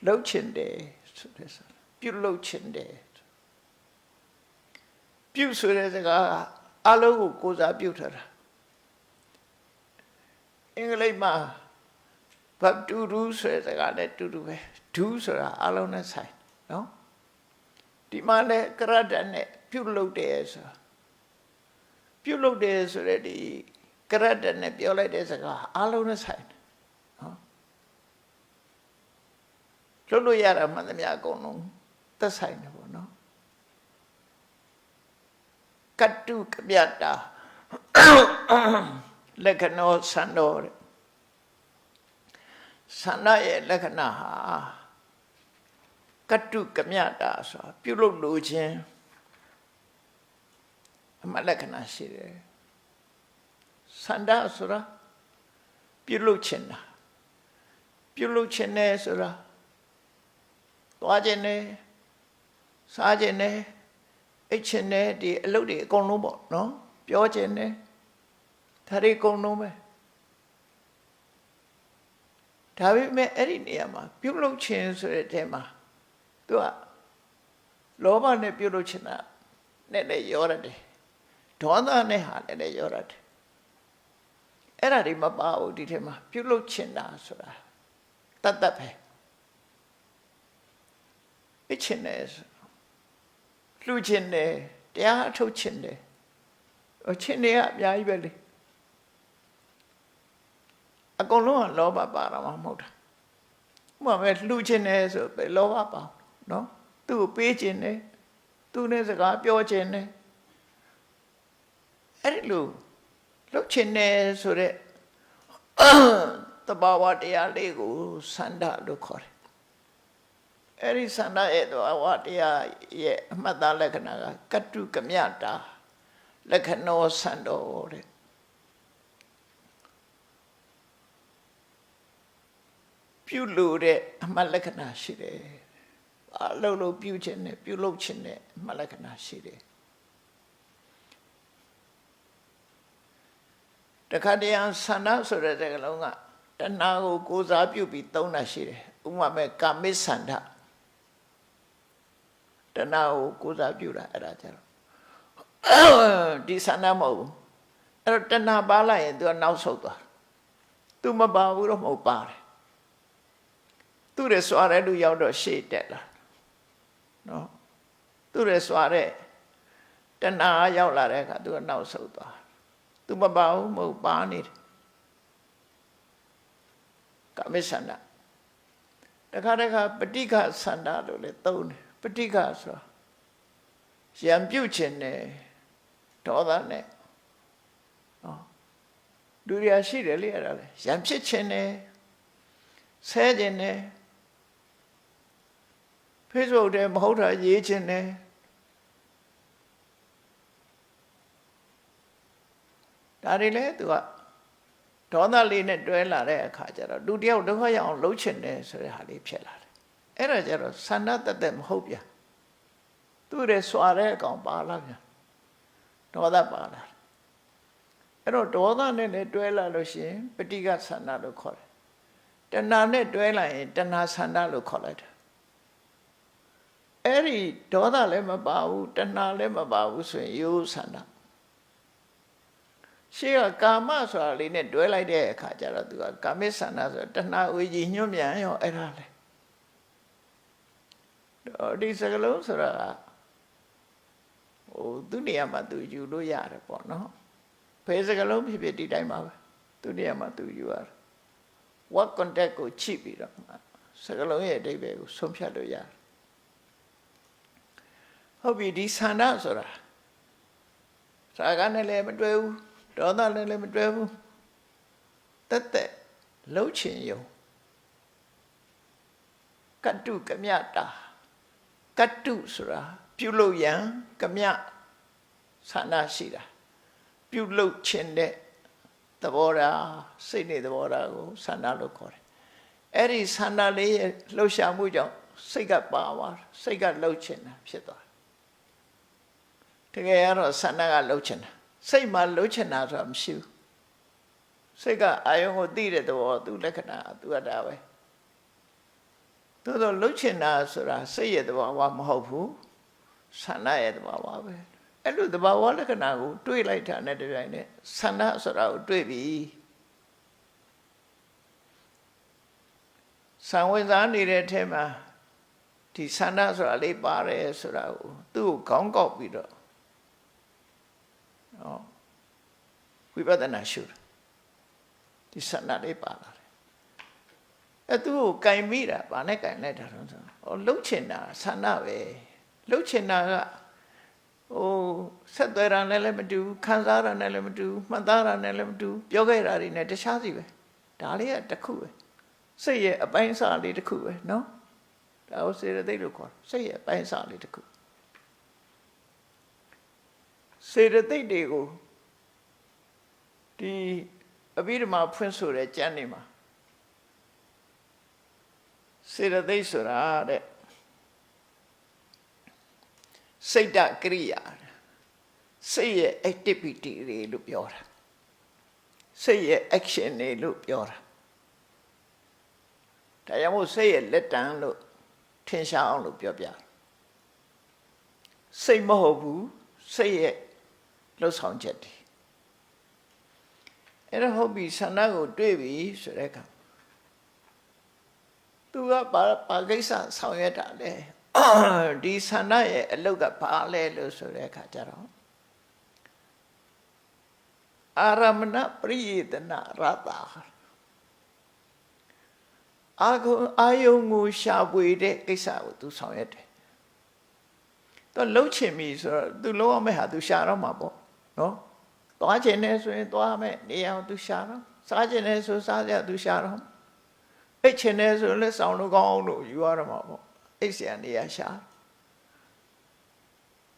လှုပ်ချင်တယ်ဆိုတဲ့စကားပြုလှုပ်ချင်တယ်ပြုဆိုတဲ့စကားအလုံးကိုကိုးစားပြုထားတာအင်္ဂလိပ်မှာ verb to do ဆိုတဲ့စကားနဲ့တူတူပဲ do ဆိုတာအလုံးနဲ့ဆိုင်နော်ဒီမှာလည်းကရတ္တနဲ့ပြုလုပ်တယ်ဆိုပြုလုပ်တယ်ဆိုတဲ့ဒီကရတ္တနဲ့ပြောလိုက်တဲ့စကားအလုံးနဲ့ဆိုင်နော်လုပ်လို့ရတာမှန်သမျှအကုန်လုံးသက်ဆိုင်တယ်ပေါ့နော်ကတ္တုကမြတ်တာလက္ခဏာဆန္ဒတဲ့ဆန္ဒရဲ့လက္ခဏာဟာကတ္တုကမြတ်တာဆိုတာပြုလုပ်လိုခြင်းအမှလက္ခဏာရှိတယ်ဆန္ဒဆိုတာပြုလုပ်ခြင်းတာပြုလုပ်ခြင်းနဲ့ဆိုတာသွားခြင်းနဲ့စားခြင်းနဲ့အိတ်ခြင်းနဲ့ဒီအလုပ်တွေအကုန်လုံးပေါ့နော်ပြောခြင်းနဲ့ဒါတွေအကုန်လုံးပဲဒါပေမဲ့အဲ့ဒီနေရာမှာပြုလုပ်ခြင်းဆိုတဲ့အထဲမှာသူကလောဘနဲ့ပြုလုပ်ခြင်းတာနဲ့လည်းရောရတယ်ဒေါသနဲ့ဟာလည်းရောရတယ်အဲ့ဒါတွေမပါဘူးဒီထဲမှာပြုလုပ်ခြင်းတာဆိုတာတတ်တတ်ပဲအချင်းနဲ့လှူခြင်းနဲ့တရားအထုတ်ခြင်းနဲ့အချင်းတွေကအများကြီးပဲလေအကုန်လုံးကလောဘပါတာမှမဟုတ်တာဥပမာပဲလှူခြင်းနဲ့ဆိုပဲလောဘပါနော်သူ့ကိုပေးခြင်းနဲ့သူနဲ့စကားပြောခြင်းနဲ့အဲ့ဒီလိုလှုပ်ခြင်းနဲ့ဆိုတဲ့တဘာဝတရားလေးကိုစန္ဒလို့ခေါ်တယ်အဲ့ဒီစန္ဒရဲ့တဘာဝတရားရဲ့အမှတ်သားလက္ခဏာကကတ္တုကမြတ်တာလက္ခဏာစန္ဒောတဲ့ပြုလို့တဲ့အမှတ်လက္ခဏာရှိတယ်အလုံးလုံးပြုခြင်းနဲ့ပြုလုပ်ခြင်းနဲ့အမှတ်လက္ခဏာရှိတယ်တခါတည်းဆန္ဒဆိုတဲ့စကားလုံးကတဏှာကိုကိုးစားပြုပြီးသုံးတာရှိတယ်ဥပမာမဲ့ကာမိဆန္ဒတဏှာကိုကိုးစားပြုတာအဲ့ဒါကြတော့ဒီဆန္ဒမဟုတ်ဘူးအဲ့တော့တဏှာပါလိုက်ရင် तू ကနောက်ဆုတ်သွား तू မပါဘူးတော့မဟုတ်ပါတယ်သူ့ရဲ့စွာတဲ့လူရောက်တော့ရှေ့တက်လာနော်သူ့ရဲ့စွာတဲ့တဏှာရောက်လာတဲ့အခါ तू ကနောက်ဆုတ်သွား तू မပါဘူးမဟုတ်ပါနေတယ်ကာမိဆန္ဒတခါတခါပဋိက္ခဆန္ဒလို့လည်းသုံးတယ်ပဋိက္ခဆိုတာရံပြုတ်ခြင်းနဲ့ဒေါသနဲ့နော်လူရရှိတယ်လေအဲ့ဒါလေရံဖြစ်ခြင်းနဲ့ဆဲခြင်းနဲ့Facebook ထဲမဟုတ်တာရေးခြင်းနဲ့ဒါတွေလည်းသူကဒေါသလေးနဲ့တွဲလာတဲ့အခါကျတော့လူတယောက်ဒုက္ခရောက်အောင်လှုပ်ချင်တယ်ဆိုတဲ့ဟာလေးဖြစ်လာတယ်အဲ့ဒါကျတော့ဆန္ဒတသက်မဟုတ်ပြန်သူ့ရဲ့စွာတဲ့အကောင်ပါလာပြန်ဒေါသပါလာအဲ့တော့ဒေါသနဲ့လည်းတွဲလာလို့ရှိရင်ပဋိက္ခဆန္ဒလို့ခေါ်တယ်တဏှာနဲ့တွဲလိုက်ရင်တဏှာဆန္ဒလို့ခေါ်လိုက်တယ်အဲ့ဒီဒေါသလည်းမပါဘူးတဏှာလည်းမပါဘူးဆိုရင်ရိုးဆန္ဒရှေ့ကကာမဆိုတာလေးနဲ့တွဲလိုက်တဲ့အခါကျတော့သူကကာမိဆန္ဒဆိုတဏှာဝေကြီးညွှန်မြန်ရောအဲ့ဒါလေဒီစကလုံးဆိုတာသူ့နေရာမှာသူယူလို့ရတယ်ပေါ့နော်ဘယ်စကလုံးဖြစ်ဖြစ်ဒီတိုင်းပါပဲသူ့နေရာမှာသူယူရတယ် what contact ကိုချိပြီးတော့စကလုံးရဲ့အဓိပ္ပာယ်ကိုဆုံးဖြတ်လို့ရတယ်ဟုတ်ပြီဒီဆန္ဒဆိုတာစာကနဲ့လည်းမတွဲဘူးဒေါသနဲ့လည်းမတွဲဘူးတက်တက်လှုပ်ချင်ယုံကတ္တုကမြတ်တာကတ္တုဆိုတာပြုလုပ်ရန်ကမြဆန္ဒရှိတာပြုလုပ်ခြင်းတဲ့သဘောထားစိတ်နဲ့သဘောထားကိုဆန္ဒလို့ခေါ်တယ်အဲ့ဒီဆန္ဒလေးရဲ့လှုပ်ရှားမှုကြောင့်စိတ်ကပါသွားစိတ်ကလှုပ်ချင်တာဖြစ်သွားတကယ်ကတော့ဆန္ဒကလှုပ်ချင်တာစိတ်မှာလှုပ်ချင်တာဆိုတာမရှိဘူးစိတ်ကအာယုံကိုသိတဲ့သဘောသူလက္ခဏာသူကဒါပဲ သို့တော့လှုပ်ချင်တာဆိုတာစိတ်ရဲ့သဘာဝမဟုတ်ဘူးဆန္ဒရဲ့သဘာဝပဲအဲ့လိုသဘာဝလက္ခဏာကိုတွေးလိုက်တာနဲ့တပြိုင်နက်ဆန္ဒဆိုတာကိုတွေးပြီးဆံဝင်စားနေတဲ့အထက်မှာဒီဆန္ဒဆိုတာလေးပါတယ်ဆိုတာကိုသူ့ကိုခေါင်းကောက်ပြီးတော့ဝိပဿနာရှုဒီဆန္ဒလေးပါလာတယ်အဲ့သူ့ကိုကင်မိတာဗာနဲ့ကင်လိုက်တာတော့ဆိုလှုပ်ချင်တာဆန္ဒပဲလှုပ်ချင်တာကဆက်သွယ်တာနဲ့လည်းမတူခံစားတာနဲ့လည်းမတူမှတ်သားတာနဲ့လည်းမတူပြောခဲ့တာတွေနဲ့တခြားစီပဲဒါလေးကတစ်ခုပဲစိတ်ရဲ့အပိုင်းအစလေးတစ်ခုပဲနော်ဒါကိုစေတသိက်လို့ခေါ်စိတ်ရဲ့အပိုင်းအစလေးတစ်ခုစေတသိက်တွေကိုဒီအဘိဓမ္မာဖွင့်ဆိုတဲ့ကျမ်းနေမှာစေတသိက်ဆိုတာတဲ့စိတ်တကရိယာစိတ်ရဲ့ activity တွေလို့ပြောတာစိတ်ရဲ့ action တွေလို့ပြောတာဒါကြောင့်မို့စိတ်ရဲ့လက်တံလို့ထင်ရှားအောင်လို့ပြောပြစိတ်မဟုတ်ဘူးစိတ်ရဲ့လှုပ်ဆောင်ချက်တွေအဲ့ဒါဟုတ်ပြီဆန္ဒကိုတွေးပြီဆိုတဲ့အခါသူကဘာကိစ္စဆောင်ရွက်တာလဲဒီဆန္ဒရဲ့အလုပ်ကဘာလဲလို့ဆိုတဲ့အခါကျတော့အာရမဏပရိယေတနာရတာအာယုံကိုရှာဖွေတဲ့ကိစ္စကိုသူဆောင်ရွက်တယ်သူလှုပ်ချင်ပြီဆိုတော့သူလှုပ်အောင်မဲ့ဟာသူရှာတော့မှာပေါ့နော်သွားချင်တယ်ဆိုရင်သွားမယ်နေရာကိုသူရှာတော့စားချင်တယ်ဆိုစားကြသူရှာတော့အိတ်ချင်တယ်ဆိုရင်လည်းစောင်းလို့ကောင်းအောင်လို့ယူရတော့မှာပေါ့အိတ်ဆရာနေရာရှာ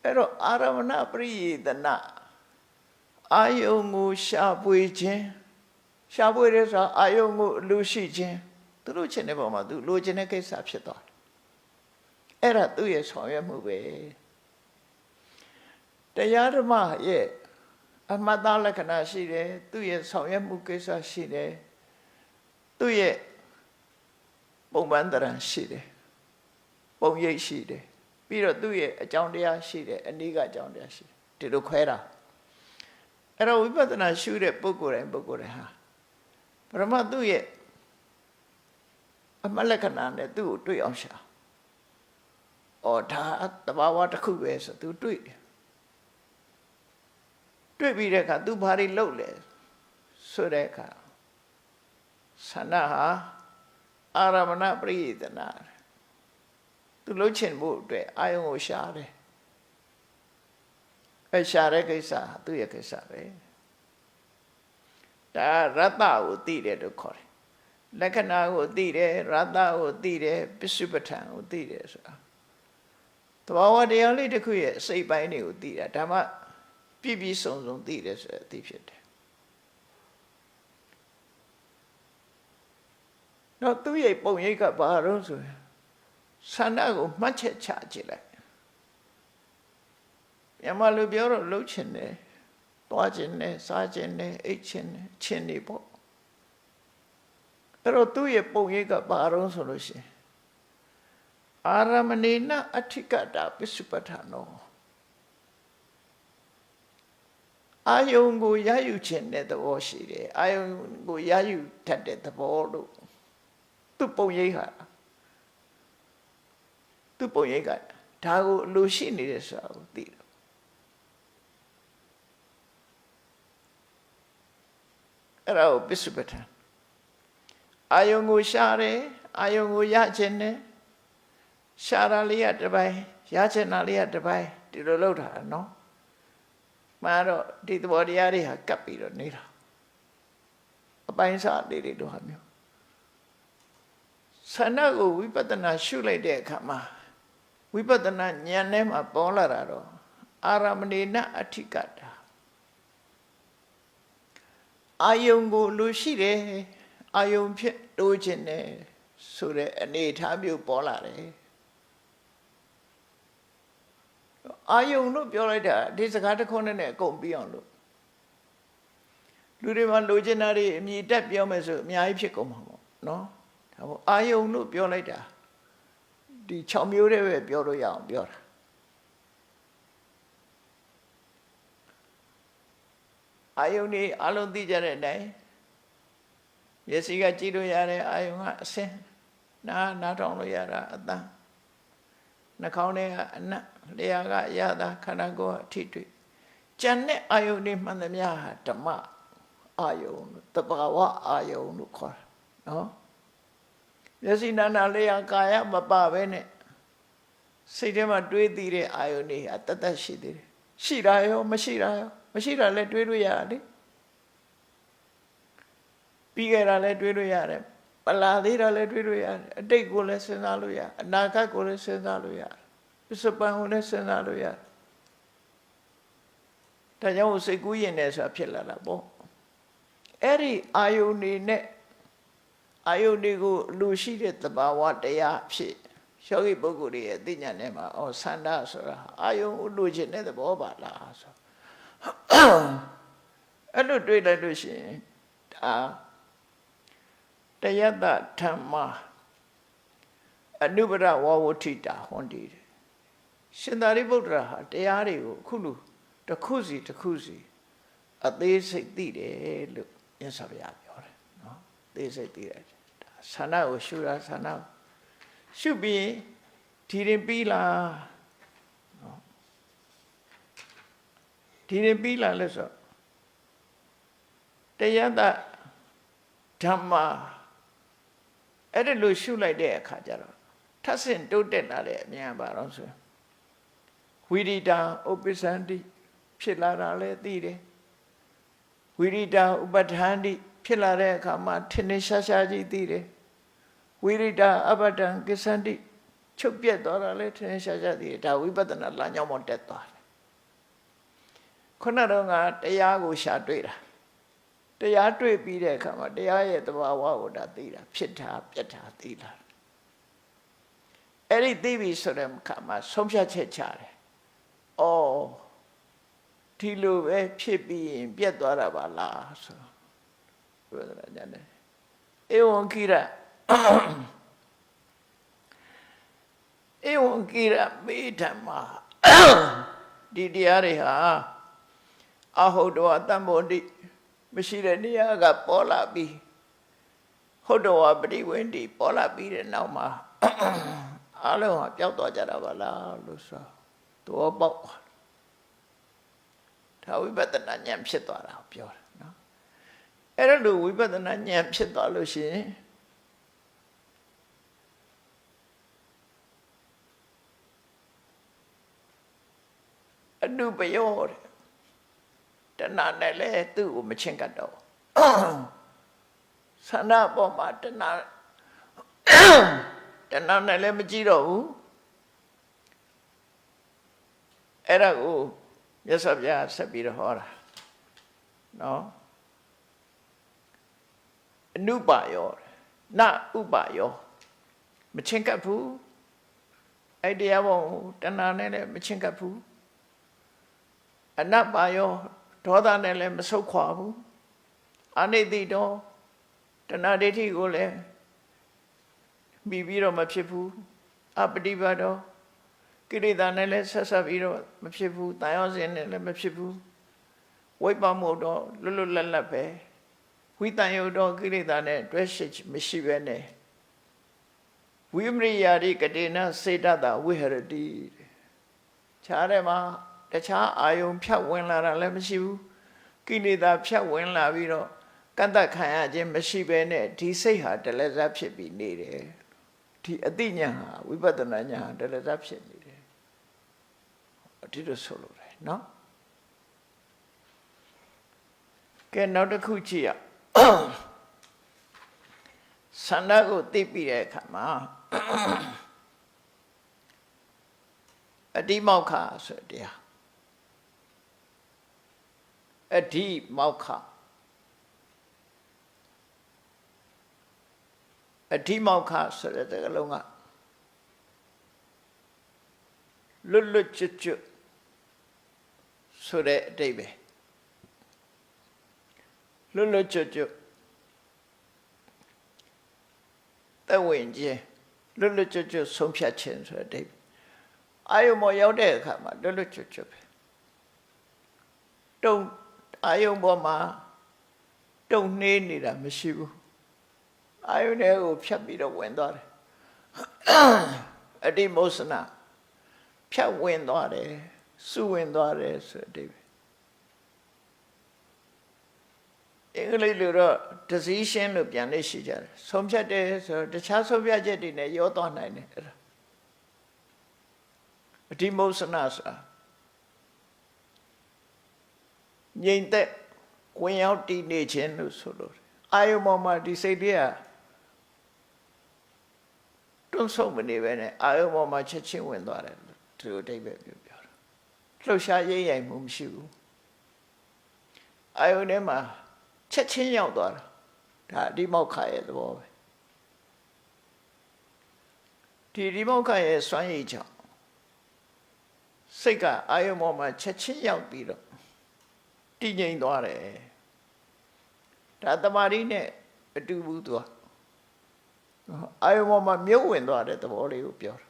အဲ့တော့အာရမဏပရိယေတနာအာယုံကိုရှာဖွေခြင်းရှာဖွေရဲဆိုအာယုံကိုလူရှိခြင်းသူတို့ချင်တဲ့ပုံမှာသူလိုချင်တဲ့ကိစ္စဖြစ်သွားတယ်အဲ့ဒါသူ့ရဲ့ဆောင်ရွက်မှုပဲတရားဓမ္မရဲ့အမှတ်သားလက္ခဏာရှိတယ်သူ့ရဲ့ဆောင်ရွက်မှုကိစ္စရှိတယ်သူ့ရဲ့ပုံပန်းတရံရှိတယ်ပုံရိပ်ရှိတယ်ပြီးတော့သူ့ရဲ့အကြောင်းတရားရှိတယ်အနိကအကြောင်းတရားရှိတယ်ဒီလိုခွဲတာအဲ့တော့ဝိပဿနာရှုတဲ့ပုဂ္ဂိုလ်တိုင်းဟာပရမတ်သူ့ရဲ့အမှတ်လက္ခဏာနဲ့သူ့ကိုတွေ့အောင်ရှာဒါတဘာဝတစ်ခုပဲဆိုသူတွေ့ပြီးတဲ့အခါသူဘာတွေလုပ်လဲဆိုတဲ့အခါဆန္ဒဟာအာရမဏပရိယေတနာသူလှုပ်ချင်ဖို့အတွက်အာယုံကိုရှာတယ်ရှာတဲ့ကိစ္စသူ့ရဲ့ကိစ္စပဲဒါရတ္တကိုသိတယ်လို့ခေါ်တယ်လက္ခဏာကိုသိတယ်ရတ္တကိုသိတယ်ပစ္စုပ္ပထံကိုသိတယ်ဆိုတာသဘာဝတရားလေးတစ်ခုရဲ့အစိတ်ပိုင်းတွေကိုသိတာဒါမှပြည့်ပြည့်စုံစုံသိတယ်ဆိုတဲ့အသိဖြစ်တယ်တော့သူ့ရဲ့ပုံရိပ်ကဘာလို့ဆိုရင်ဆန္ဒကိုမှတ်ချက်ချကြည့်လိုက်မြန်မာလူပြောတော့လှုပ်ချင်တယ်သွားချင်တယ်စားချင်တယ်အိတ်ချင်တယ်ချင်နေပေါ့အဲ့တော့သူ့ရဲ့ပုံရိပ်ကဘာလို့ဆိုလို့ရှိရင်အာရမဏေနအဋ္ဌိကတာပစ္စုပ္ပထာနောအာယုံကိုရယူခြင်းတဲ့သဘောရှိတယ်အာယုံကိုရယူတတ်တဲ့သဘောလို့သူ့ပုံရိပ်ဟာသူ့ပုံရိပ်ကဒါကိုအလိုရှိနေတယ်ဆိုတာကိုသိတယ်အဲ့ဒါကိုပစ္စုပ္ပထံအာယုံကိုရှာတယ်အာယုံကိုရခြင်းနဲ့ရှာတာလေးကတစ်ပိုင်းရခြင်းတာလေးကတစ်ပိုင်းဒီလိုလုပ်တာနော်မှန်တော့ဒီသဘောတရားတွေဟာကပ်ပြီးတော့နေတာအပိုင်းစားလေးတွေလိုဟာမျိုးဆန္ဒကိုဝိပဿနာရှုလိုက်တဲ့အခါမှာဝိပဿနာဉာဏ်ထဲမှာပေါ်လာတာတော့အာရမဏေနအဋ္ဌိကတာအာယုံကိုလူရှိတယ်အာယုံဖြစ်တိုးခြင်းနဲ့ဆိုတဲ့အနေအထားမျိုးပေါ်လာတယ်အာယုံလို့ပြောလိုက်တာဒီစကားတစ်ခုနဲ့အကုန်ပြီးအောင်လို့လူတွေမှာလိုချင်တာတွေအမြည်တက်ပြောမယ်ဆိုအများကြီးဖြစ်ကုန်မှာပေါ့နော်ဒါပေါ့အာယုံလို့ပြောလိုက်တာ ဒီ6မျိုးတည်းပဲပြောလို့ရအောင်ပြောတာအာယုန်นี่အလုံးသိကြတဲ့အတိုင်းမျက်စိကကြည့်လို့ရတဲ့အာယုန်ကအဆင်းနားထောင်လို့ရတာအသံနှာခေါင်းထဲကအနတ်လျှာကအရသာခန္ဓာကိုယ်အထိတွေ့ကြံတဲ့အာယုန်นี่မှန်သမျှဟာဓမ္မအာယုန်တဘာဝအာယုန်လို့ခေါ်တာနော်မျက်စိနာနာလျှာကာယမပပဲနဲ့စိတ်ထဲမှာတွေးသိတဲ့အာယုန်นี่အတတ်ရှိသေးတယ်ရှိတာရောမရှိတာရောမရှိတာလည်းတွေးလို့ရတယ်ပြီးခဲ့တာလည်းတွေးလို့ရတယ်ပလာသေးတာလည်းတွေးလို့ရတယ်အတိတ်ကိုလည်းစဉ်းစားလို့ရအနာဂတ်ကိုလည်းစဉ်းစားလို့ရတယ်ပစ္စုပန်ကိုလည်းစဉ်းစားလို့ရတယ်ဒါကြောင့်စိတ်ကူးရင်လည်းဆိုတာဖြစ်လာတာပေါ့အဲ့ဒီအာယုန်နေနဲ့အာယုန်တွေကိုလူရှိတဲ့သဘာဝတရားဖြစ်ယောဂီပုဂ္ဂိုလ်ရဲ့အသိဉာဏ်နဲ့မှာဆန္ဒဆိုတာအာယုန်ကိုလူချင်တဲ့သဘောပါလားဆိုအဲ့လိုတွေးလိုက်လို့ရှိရင်ဒါတယတဓမ္မအနုပရဝဝဋ္ဌိတာဟွန်ဒီရှင်သာရိပုတ္တရာဟာတရားတွေကိုအခုလိုတစ်ခုစီတစ်ခုစီအသေးစိတ်သိတယ်လို့မြတ်စွာဘုရားပြောတယ်နော်အသေးစိတ်သိတယ်ဒါဆန္ဒကိုရှုတာဆန္ဒရှုပြီးဒီရင်ပြီးလားနော်ဒီရင်ပြီးလားလို့ဆိုတယတဓမ္မအဲ့ဒါလို့ရှုလိုက်တဲ့အခါကျတော့ထပ်ဆင့်တိုးတက်လာတဲ့အမြင်ပါတော့ဆိုဝိရိဒာဥပ္ပစ္စန္တိဖြစ်လာတာလည်းသိတယ်ဝိရိဒာဥပဋ္ဌာန္တိဖြစ်လာတဲ့အခါမှာထင်ထင်ရှားရှားကြီးသိတယ်ဝိရိဒာအပဋ္ဌံကိစ္ဆန္တိချုပ်ပြတ်သွားတာလည်းထင်ထင်ရှားရှားသိတယ်ဒါဝိပဿနာလမ်းကြောင်းပေါ်တက်သွားတယ်ခုနတော့ကတရားကိုရှာတွေ့တာတရားတွေ့ပြီးတဲ့အခါမှာတရားရဲ့သဘာဝကိုဒါသိတာဖြစ်တာပြတ်တာသိလာအဲ့ဒီသိပြီဆိုတဲ့အခါမှာဆုံးဖြတ်ချက်ချတယ်။အော်ဒီလိုပဲဖြစ်ပြီးရင်ပြတ်သွားတာပါလားဆိုပြောတာကြတယ်။ဧဝံကိရမေဓမ္မာဒီတရားတွေဟာအဟုတ်တော်တမ္မောတိမရှိတဲ့နေရာကပေါ်လာပြီးဟုတ်တော်ပရိဝေန္တိပေါ်လာပြီးတဲ့နောက်မှာအလုံးဟာပျောက်သွားကြတာပါလားလို့ဆိုတော့ပေါက်ဒါဝိပဿနာဉာဏ်ဖြစ်သွားတာပြောတယ်နော်အဲ့ဒါလို့ဝိပဿနာဉာဏ်ဖြစ်သွားလို့ရှိရင်အနုပယောတဲ့တဏှာနဲ့လည်းသူ့ကိုမချင်းကတ်တော့ဆန္ဒပေါ်မှာတဏှာနဲ့လည်းမကြည့်တော့ဘူးအဲ့ဒါကိုမြတ်စွာဘုရားဆက်ပြီးတော့ဟောတာနော်အနုပါယောနဥပါယောမချင်းကပ်ဘူးအဲ့တရားပေါ်တဏှာနဲ့လည်းမချင်းကပ်ဘူးအနပါယောဒေါသနဲ့လည်းမဆုတ်ခွာဘူးအနိတိတောတဏှာဒိဋ္ဌိကိုလည်းမိပြီးတော့မဖြစ်ဘူးအပฏิပတ်တောကိလေသာနဲ့လည်းဆက်ဆက်ပြီးတော့မဖြစ်ဘူးတန်ရောစဉ်နဲ့လည်းမဖြစ်ဘူးဝိပ္ပမို့တော့လွတ်လွတ်လပ်လပ်ပဲဝိတန်ယုတ်တော့ကိလေသာနဲ့တွဲရှိမရှိပဲနဲ့ဝိမရိယာရိကတေနစေတတဝိဟရတိခြားတယ်မှာတခြားအာယုံဖြတ်ဝင်လာတာလည်းမရှိဘူးကိလေသာဖြတ်ဝင်လာပြီးတော့ကန့်တတ်ခံရခြင်းမရှိဘဲနဲ့ဒီစိတ်ဟာတလဇတ်ဖြစ်ပြီးနေတယ်ဒီအတိညာဟာဝိပဿနာညာတလဇတ်ဖြစ်နေတယ်ဒီလိုဆိုလို့တယ်နော်ကဲနောက်တစ်ခုကြည့်ရဆန္ဒကိုသိပြီးတဲ့အခါမှာအတိမောက္ခဆိုတရားအတိမောက္ခအတိမောက္ခဆိုတဲ့စကားလုံးကလွတ်လွတ်ကျွတ်ကျွတ်ဆိုတဲ့အဓိပ္ပာယ်လွတ်လွတ်ကျွတ်ကျွတ်သက်ဝင်ခြင်း လွတ်လွတ်ကျွတ်ကျွတ်ဆုံးဖြတ်ခြင်းဆိုတဲ့အာယုံပေါ်ရောက်တဲ့အခါမှာလွတ်လွတ်ကျွတ်ကျွတ်ပဲတုံအာယုံပေါ်မှာတုံနှေးနေတာမရှိဘူးအာယုန်တွေကိုဖြတ်ပြီးတော့ဝင်သွားတယ်အတိမောစနာဖြတ်ဝင်သွားတယ်စုဝင်သွားတယ်ဆိုတဲ့အင်္ဂလိပ်လိုတော့ decision လို့ပြန်လေးရှိကြတယ်ဆုံးဖြတ်တယ်ဆိုတော့တခြားဆုံးဖြတ်ချက်တွေနဲ့ရောသွားနိုင်တယ်အဲ့ဒါအတိမောစနာဆိုတာငြိမ်သက်ဝင်ရောက်တည်နေခြင်းလို့ဆိုလို့အာယုံပေါ်မှာဒီစိတ်တွေကတွန်းဆုံမနေပဲနဲ့အာယုံပေါ်မှာချက်ချင်းဝင်သွားတယ်သူအတိတ်ပဲပြောတာလှုပ်ရှားရိပ်ရိုက်မှုမရှိဘူးအာယုံထဲမှာချက်ချင်းရောက်သွားတာဒါအဒီမောက္ခရဲ့သဘောပဲဒီအဒီမောက္ခရဲ့စွမ်းရည်ကြောင့်စိတ်ကအာယုံပေါ်မှာချက်ချင်းရောက်ပြီးတော့တည်ငြိမ်သွားတယ်ဒါတမာရီနဲ့အတူဘူးသူကအာယုံပေါ်မှာမြုပ်ဝင်သွားတဲ့သဘောလေးကိုပြောတာ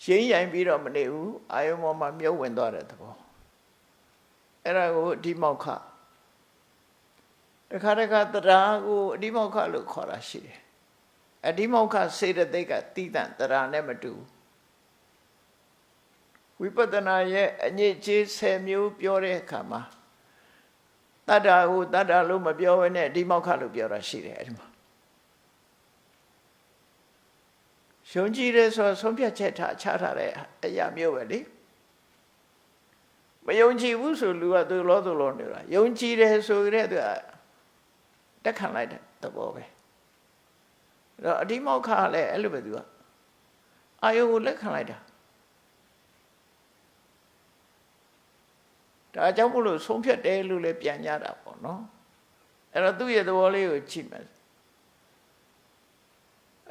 ရိမ့်ရိုင်ပြီးတော့မနေဘူးအာယုံပေါ်မှာမြုပ်ဝင်သွားတဲ့သဘောအဲ့ဒါကိုအဒီမောက္ခတခါတခါတရားကိုအဒီမောက္ခလို့ခေါ်တာရှိတယ်အဒီမောက္ခစေတသိက်ကတိတံတရားနဲ့မတူဝိပဿနာရဲ့အညစ်အကြေး10မျိုးပြောတဲ့အခါမှာတတ္တာကိုတတ္တာလို့မပြောဘဲနဲ့ဒီမောက္ခလို့ပြောတာရှိတယ်အဲ့ဒီမှာယုံကြည်တယ်ဆိုဆုံးဖြတ်ချက်ချထားတဲ့အရာမျိုးပဲလေမယုံကြည်ဘူးဆိုလူကသူလောနေတာယုံကြည်တယ်ဆိုကြတဲ့သူကတက်ခံလိုက်တဲ့သဘောပဲအဲ့တော့အဒီမောက္ခလည်းအဲ့လိုပဲသူကအာယုကိုလက်ခံလိုက်တာဒါကြောင့်မို့လို့ဆုံးဖြတ်တယ်လို့လည်းပြန်ကြတာပေါ့နော်အဲ့တော့သူ့ရဲ့သဘောလေးကိုကြည့်မယ်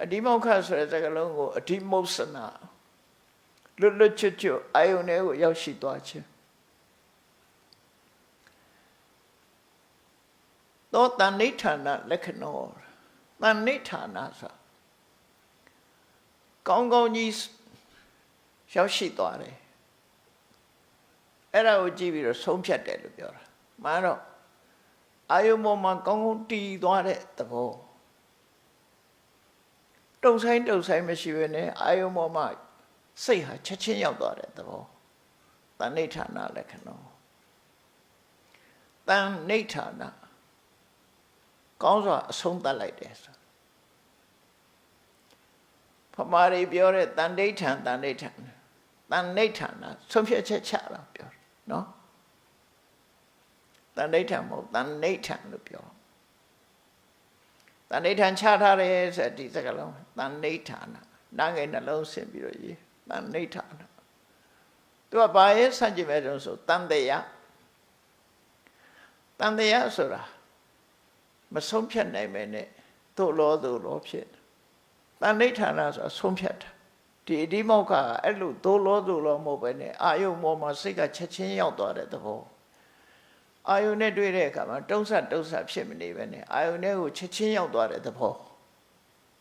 အဒီမောက္ခဆိုတဲ့စကားလုံးကိုအဒီမုတ်စနာလွတ်လွတ်ချွတ်ချွတ်အာယုန်တွေကိုရောက်ရှိသွားခြင်းသောတဏိဋ္ဌာနလက္ခဏောတဏိဋ္ဌာနဆိုကောင်းကောင်းကြီးရောက်ရှိသွားတယ်အဲ့ဒါကိုကြည့်ပြီးတော့ဆုံးဖြတ်တယ်လို့ပြောတာမှန်တော့အာယုံပေါ်မှာကောင်းကောင်းတည်သွားတဲ့သဘောတုံဆိုင်မရှိဘဲနဲ့အာယုံပေါ်မှာစိတ်ဟာချက်ချင်းရောက်သွားတဲ့သဘောတဏိဋ္ဌာနလက္ခဏောတဏိဋ္ဌာနကောင်းစွာအဆုံးသတ်လိုက်တယ်ဆိုဖမာရီပြောတဲ့တဏိဋ္ဌာန်ဆုံးဖြတ်ချက်ချတာပြောနော်တဏိဋ္ဌာန်မဟုတ်တဏိဋ္ဌာန်လို့ပြောတဏိဋ္ဌာန်ချထားတယ်ဆိုဒီစကားလုံးတဏိဋ္ဌာန်နားငယ်နှလုံးဆင်ပြီးတော့ရေးတဏိဋ္ဌာန်သူကဘာရဲ့ဆန့်ကျင်မဲ့တုံးဆိုတန်တရားဆိုတာမဆုံးဖြတ်နိုင်ပဲနဲ့သို့လောဖြစ်တဏိဋ္ဌာန်ဆိုတာဆုံးဖြတ်တာဒီအဒီမောက္ခကအဲ့လိုသို့လောမဟုတ်ပဲနဲ့အာယုံပေါ်မှာစိတ်ကချက်ချင်းရောက်သွားတဲ့သဘောအာယုံနဲ့တွေ့တဲ့အခါမှာတုံးဆက်ဖြစ်မနေပဲနဲ့အာယုံနဲ့ကိုချက်ချင်းရောက်သွားတဲ့သဘော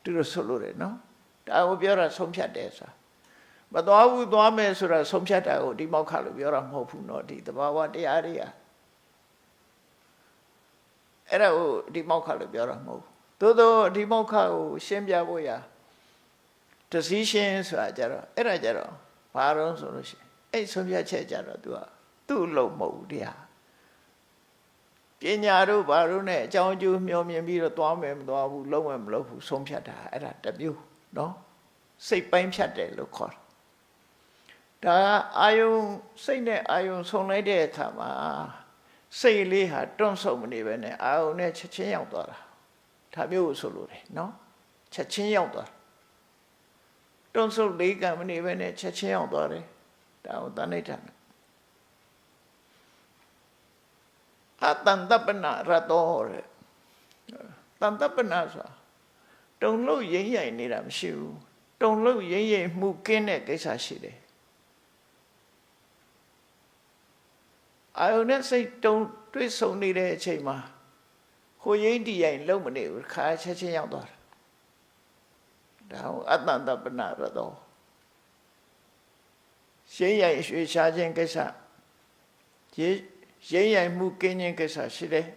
သူတို့ဆိုလို့တယ်နော်ဒါကိုပြောတာဆုံးဖြတ်တယ်ဆိုတာမသွားဘူးသွားမယ်ဆိုတာဆုံးဖြတ်တာကိုဒီမောက္ခလို့ပြောတာမဟုတ်ဘူးနော်ဒီသဘာဝတရားတွေကအဲ့ဒါကိုဒီမောက္ခလို့ပြောတာမဟုတ်ဘူးသို့ဒီမောက္ခကိုရှင်းပြဖို့ရာdecision ဆိုတာကြတော့အဲ့ဒါကြတော့ဘာလို့ဆိုလို့ရှိရင်အဲ့ဆုံးဖြတ်ချက်ကြတော့ तू ကသူ့လို့မဟုတ်ဘူးတရားပညာတို့ဘာလို့ ਨੇ အကြောင်းအကျိုးမျှော်မြင်ပြီးတော့သွားမယ်မသွားဘူးလုံးဝမလုပ်ဘူးဆုံးဖြတ်တာအဲ့ဒါတစ်မျိုးနော်စိတ်ပိုင်းဖြတ်တယ်လို့ခေါ်တာဒါအာယုံစိတ်နဲ့အာယုံဆုံလိုက်တဲ့အခါမှာစိတ်လေးဟာတွန့်ဆုံမနေပဲနဲ့အာယုံနဲ့ချက်ချင်းရောက်သွားတာဒါမျိုးကိုဆိုလို့တယ်နော်ချက်ချင်းရောက်သွားတွန့်ဆုံလေးကံမနေပဲနဲ့ချက်ချင်းရောက်သွားတယ်ဒါကိုတဏိဋ္ဌာန်အတန်တပနာရတောတဲ့တန်တပနာဆိုတာတုံလို့ရိမ့်ရိုင်နေတာမရှိဘူးတုံလို့ရိမ့်မှုကင်းတဲ့ကိစ္စရှိတယ်အာယုန်နဲ့စိတ်တုံတွေ့ဆုံနေတဲ့အချိန်မှာ ဟိုရိမ့်တီရိုင်လုံးမနေဘူးခါချက်ချင်းရောက်သွားတာဒါအတ္တတပနာရတော့ရှင်းရိုင်ရွှေရှားခြင်းကိစ္စရင်းရိုင်မှုကင်းခြင်းကိစ္စရှိတယ်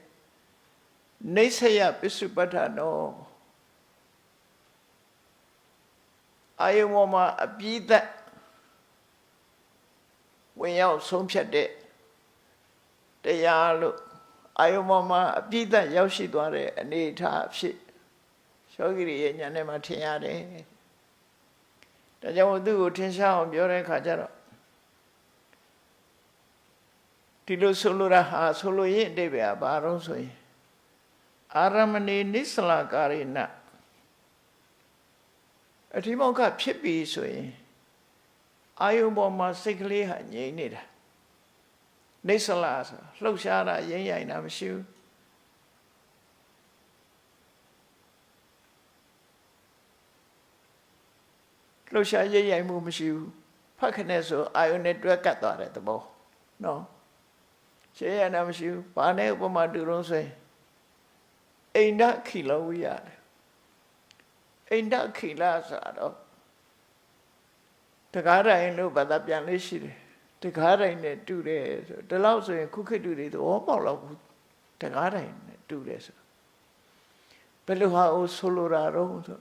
နေဆယပစ္စုပ္ပတ္ထနောအာယုံပေါ်မှာအပြီးသက်ဝင်ရောက်ဆုံးဖြတ်တဲ့တရားလို့အာယုံပေါ်မှာအပြီးသက်ရောက်ရှိသွားတဲ့အနေအထားအဖြစ်ယောဂီရဲ့ဉာဏ်နဲ့မှထင်ရတယ်ဒါကြောင့်သူ့ကိုထင်ရှားအောင်ပြောတဲ့အခါကျတော့ဒီလိုဆိုလိုတာဟာဆိုလိုရင်အတိပ္ပယ်ကဘာတော့ဆိုရင်အာရမဏိနိစ္စလကာရိနအထီးမောက္ခဖြစ်ပြီဆိုရင်အာယုံပေါ်မှာစိတ်ကလေးဟာငြိမ်နေတာနိစ္စလဆိုလှုပ်ရှားတာရိမ့်ရိုင်တာမရှိဘူးလှုပ်ရှားရိမ့်ရိုင်မှုမရှိဘူးဖတ်ခနဲ့ဆိုအာယုံနဲ့တွဲကပ်သွားတဲ့သဘောနော်ရှင်းရတာမရှိဘူးဘာနဲ့ဥပမာတူလုံးဆိုရင်အိန္ဒခိလဝိရတယ်အိန္ဒခိလဆိုတော့တကားတိုင်းလို့ဘာသာပြန်လေးရှိတယ်တကားတိုင်းနဲ့တူတယ်ဆိုဒီလောက်ဆိုရင်ခုခေတ်တူတွေသဘောပေါက်တော့ဘူးတကားတိုင်းနဲ့တူတယ်ဆိုဘယ်လိုဟာအိုဆိုလိုတာတော့ဆို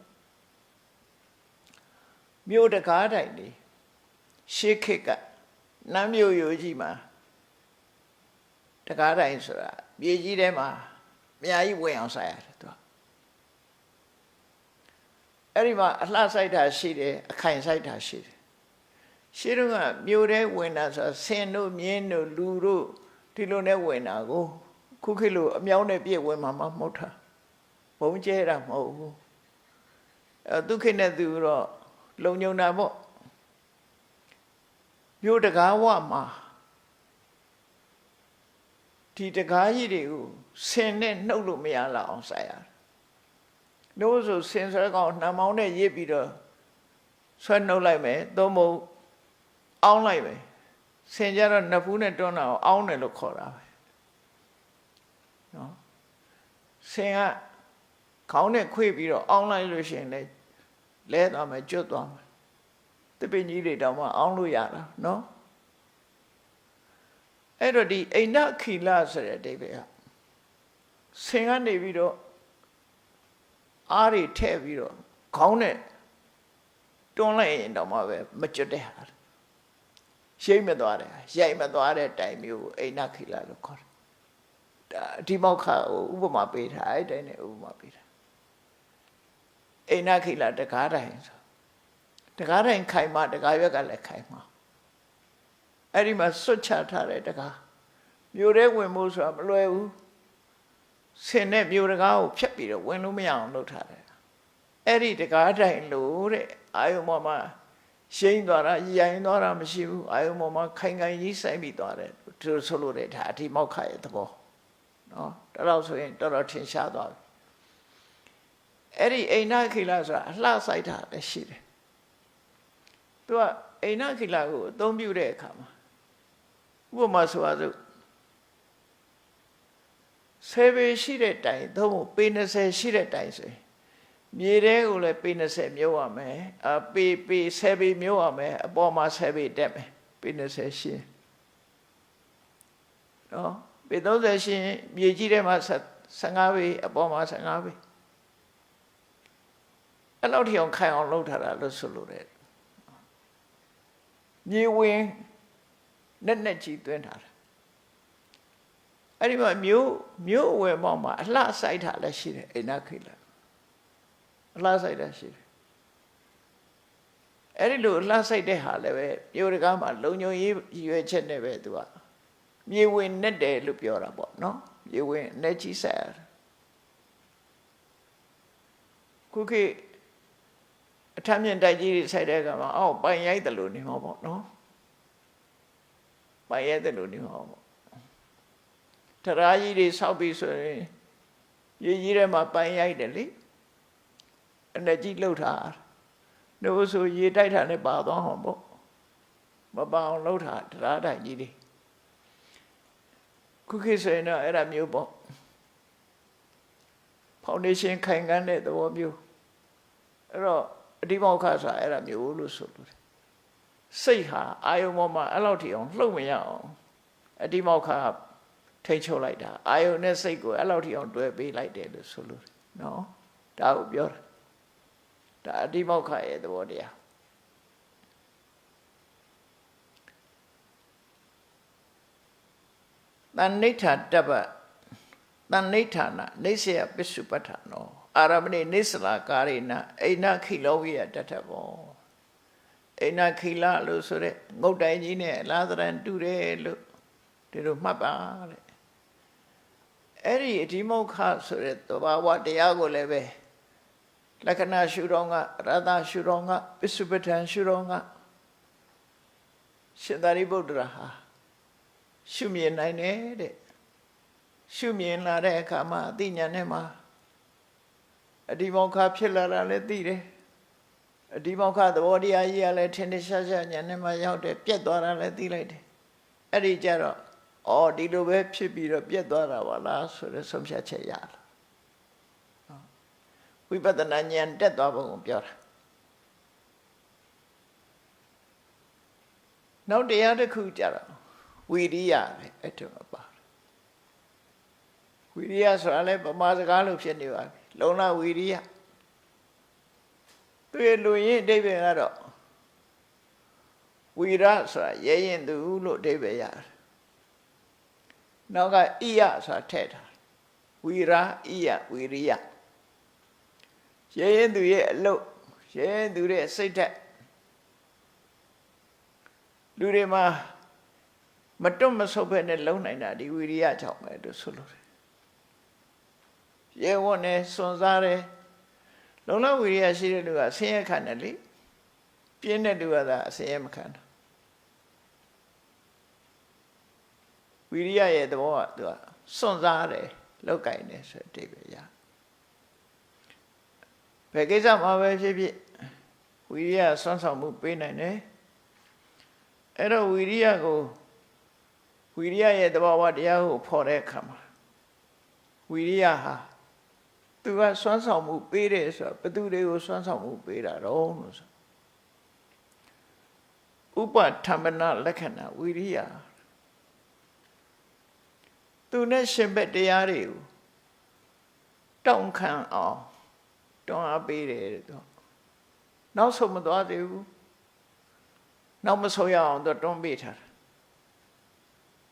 မြို့တကားတိုင်းနေရှေးခေတ်ကနမ်းမြို့ရိုးကြီးမှာတကားတိုင်းဆိုတာမြေကြီးထဲမှာအများကြီးဝင်အောင်ဆိုင်ရတယ်သူကအဲ့ဒီမှာအလှဆိုင်တာရှိတယ်အခိုင်ဆိုင်တာရှိတယ်ရှင်းတော့ကမြို့ထဲဝင်တာဆိုဆင်တို့မြင်းတို့လူတို့ဒီလိုနဲ့ဝင်တာကိုခုခေတ်လိုအမြောင်းနဲ့ပြည့်ဝင်မှာမဟုတ်တာဘုံကျဲတာမဟုတ်ဘူးသူခေတ်နဲ့သူတော့လုံညုံတာပေါ့မြို့တကားဝမှာဒီတကားကြီးတွေကိုဆင်နဲ့နှုတ်လို့မရလောက်အောင်ဆိုင်ရတယ်။နှုတ်ဆိုဆင်ဆွဲကောင်နှံမောင်းနဲ့ရစ်ပြီးတော့ဆွဲနှုတ်လိုက်မယ်။သို့မဟုတ်အောင်းလိုက်မယ်။ဆင်ကြတော့နဖူးနဲ့တွန်းတာကိုအောင်းတယ်လို့ခေါ်တာပဲ။နော်။ဆင်ကခေါင်းနဲ့ခွေပြီးတော့အောင်းလိုက်လို့ရှိရင်လည်းလဲသွားမယ်ကျွတ်သွားမယ်။တပည့်ကြီးတွေတောင်မှအောင်းလို့ရတာနော်။အဲ့တော့ဒီအိန္ဒခိလဆိုတဲ့အဓိပ္ပာယ်ကဆင်ကနေပြီးတော့အားတွေထည့်ပြီးတော့ခေါင်းနဲ့တွန်းလိုက်ရင်တော့မှပဲမကျွတ်တဲ့ဟာရိတ်မသွားတယ်ရိုက်မသွားတဲ့တိုင်မျိုးကိုအိန္ဒခိလလို့ခေါ်တယ်ဒါအဒီမောက္ခကိုဥပမာပေးထားအဲ့တိုင်းနဲ့ဥပမာပေးထားအိန္ဒခိလတကားတိုင်ဆိုတကားတိုင်ခိုင်မှတကားရွက်ကလည်းခိုင်မှအဲ့ဒီမှာစွတ်ချထားတဲ့တကားမြို့ထဲဝင်ဖို့ဆိုတာမလွယ်ဘူးဆင်နဲ့မြို့တကားကိုဖြတ်ပြီးတော့ဝင်လို့မရအောင်လုပ်ထားတယ်အဲ့ဒီတကားတိုင်လို့တဲ့အာယုံပေါ်မှာရှိန်သွားတာရိုင်သွားတာမရှိဘူးအာယုံပေါ်မှာခိုင်ခိုင်ကြီးဆိုင်ပြီးသွားတယ်သူဆိုလို့တဲ့ဒါအထိမောက္ခရဲ့သဘောနော်ဒါတော့ဆိုရင်တော်တော်ထင်ရှားသွားပြီအဲ့ဒီအိန္ဒခိလဆိုတာအလှဆိုင်တာလည်းရှိတယ်သူကအိန္ဒခိလကိုအသုံးပြုတဲ့အခါမှာဥပမာဆိုပါစို့10ပေရှိတဲ့တိုင်သို့မဟုတ်ပေ20ရှိတဲ့တိုင်ဆိုရင်မြေထဲကိုလည်းပေ20မြုပ်ရမယ်ပေ10ပေမြုပ်ရမယ်အပေါ်မှာ10ပေတက်မယ်ပေ20ရှိနော်ပေ30ရှိရင်မြေကြီးထဲမှာ15ပေအပေါ်မှာ15ပေအဲ့လောက်ထိအောင်ခိုင်အောင်လုပ်ထားတာလို့ဆိုလို့ရတယ်မြေဝင်နဲ့ကြီးသွင်းထားတာအဲ့ဒီမှာမြို့အဝယ်ပေါင်းမှာအလှဆိုင်ထားလည်းရှိတယ်အိန္ဒခိလအလှဆိုင်တာရှိတယ်အဲ့ဒီလိုအလှဆိုင်တဲ့ဟာလည်းပဲမြို့တကားမှာလုံညုံရေးရွယ်ချက်နဲ့ပဲသူကမြေဝင်နဲ့တယ်လို့ပြောတာပေါ့နော်မြေဝင်နဲ့ကြီးဆိုင်ရခုခေတ်အထမ်းမြင့်တိုက်ကြီးဆိုင်တဲ့ကမှာအောက်ပိုင်ရိုက်တယ်လို့နေမှာပေါ့နော်ပိုင်ရိုက်တယ်လို့နေမှာပေါ့တရားကြီးတွေဆောက်ပြီးဆိုရင်ရေကြီးထဲမှာပိုင်ရိုက်တယ်လေအနေကြီးလှုပ်ထားတို့ဆိုရေတိုက်တာနဲ့ပါသွားအောင်ပေါ့မပါအောင်လှုပ်ထားတရားတိုက်ကြီးတွေခုခေတ်ဆိုရင်တော့အဲ့ဒါမျိုးပေါ့ foundation ခိုင်ခန့်တဲ့သဘောမျိုးအဲ့တော့အဓိမောက္ခဆိုတာအဲ့ဒါမျိုးလို့ဆိုလို့စိတ်ဟာအာယုံပေါ်မှာအဲ့လောက်ထိအောင်လှုပ်မရအောင်အဓိမောက္ခထိတ်ချုပ်လိုက်တာအာယုံနဲ့စိတ်ကိုအဲ့လောက်ထိအောင်တွဲပေးလိုက်တယ်လို့ဆိုလို့နော်ဒါကိုပြောတာဒါအဓိမောက္ခရဲ့သဘောတရားတဏ္ဍိဋ္ဌတပ္ပတဏ္ဍိဋ္ဌာနနေဆယပစ္စုပ္ပထာနောအာရမဏိနိစ္စလာကာရိဏအိဏခိလောဝိယတထဘောအိဏခိလလို့ဆိုတဲ့ငုတ်တိုင်ကြီးနဲ့လာသရံတူတယ်လို့ဒီလိုမှတ်ပါတဲ့အဲ့ဒီအဓိမောက္ခဆိုတဲ့သဘာဝတရားကိုလည်းပဲလက္ခဏာရှုတော်ကရတ္တရှုတော်ကပစ္စုပ္ပထံရှုတော်ကရှင်သာရိပုတ္တရာဟာရှုမြင်နိုင်တယ်တဲ့ရှုမြင်လာတဲ့အခါမှာအသိဉာဏ်နဲ့မှာအဓိမောက္ခဖြစ်လာတာလည်းသိတယ်အဓိမောက္ခသဘောတရားကြီးကလည်းထင်ထင်ရှားရှားဉာဏ်နဲ့မှာရောက်တယ်ပြတ်သွားတာလည်းသိလိုက်တယ်အဲ့ဒီကြတော့အော်ဒီလိုပဲဖြစ်ပြီးတော့ပြတ်သွားတာပါလားဆိုတဲ့ဆုံးဖြတ်ချက်ရလာဝိပဿနာဉာဏ်တက်သွားပုံကိုပြောတာနောက်တရားတစ်ခုကြတော့ဝိရိယပဲအဲ့ဒါမှာပါဝိရိယဆိုတာလည်းဗမာစကားလို့ဖြစ်နေပါပြီလုံလဝိရိယသူရဲ့လူရင်းအဓိပ္ပာယ်ကတော့ဝိရဆိုတာရဲရင်သူလို့အဓိပ္ပာယ်ရတယ်နောက်ကဣယဆိုတာထည့်တာဝိရဣယဝိရိယရဲရင်သူရဲ့အလုပ်ရဲရင်သူရဲ့စိတ်ဓာတ်လူတွေမှာမတွတ်မဆုတ်ဘဲနဲ့လုံနိုင်တာဒီဝိရိယကြောင့်ပဲလို့ဆိုလို့ရဲဝတ်နဲ့စွန့်စားတယ်လုံလဝိရိယရှိတဲ့လူကဆင်းရဲခံတယ်လေပြင်းတဲ့လူကသာအဆင်းရဲမခံတာဝိရိယရဲ့သဘောကသူကစွန့်စားတယ်လောက်ကင်တယ်ဆိုတဲ့အဓိပ္ပာယ်ရဘယ်ကိစ္စမှာပဲဖြစ်ဖြစ်ဝိရိယစွန့်ဆောင်မှုပေးနိုင်တယ်အဲ့တော့ဝိရိယကိုဝိရိယရဲ့သဘောဝတရားကိုဖော်တဲ့အခါမှာဝိရိယဟာသူကစွမ်းဆောင်မှုပေးတယ်ဆိုတော့ဘသူတွေကိုစွမ်းဆောင်မှုပေးတာတော့လို့ဆိုဥပထမ္မနလက္ခဏာဝိရိယသူနဲ့ရှင်ဘက်တရားတွေကိုတောင်းခံအောင်တွန်းအားပေးတယ်တော့နောက်ဆုံးမသွားသေးဘူးနောက်မဆုံးရအောင်တော့တွန်းပေးထားတာ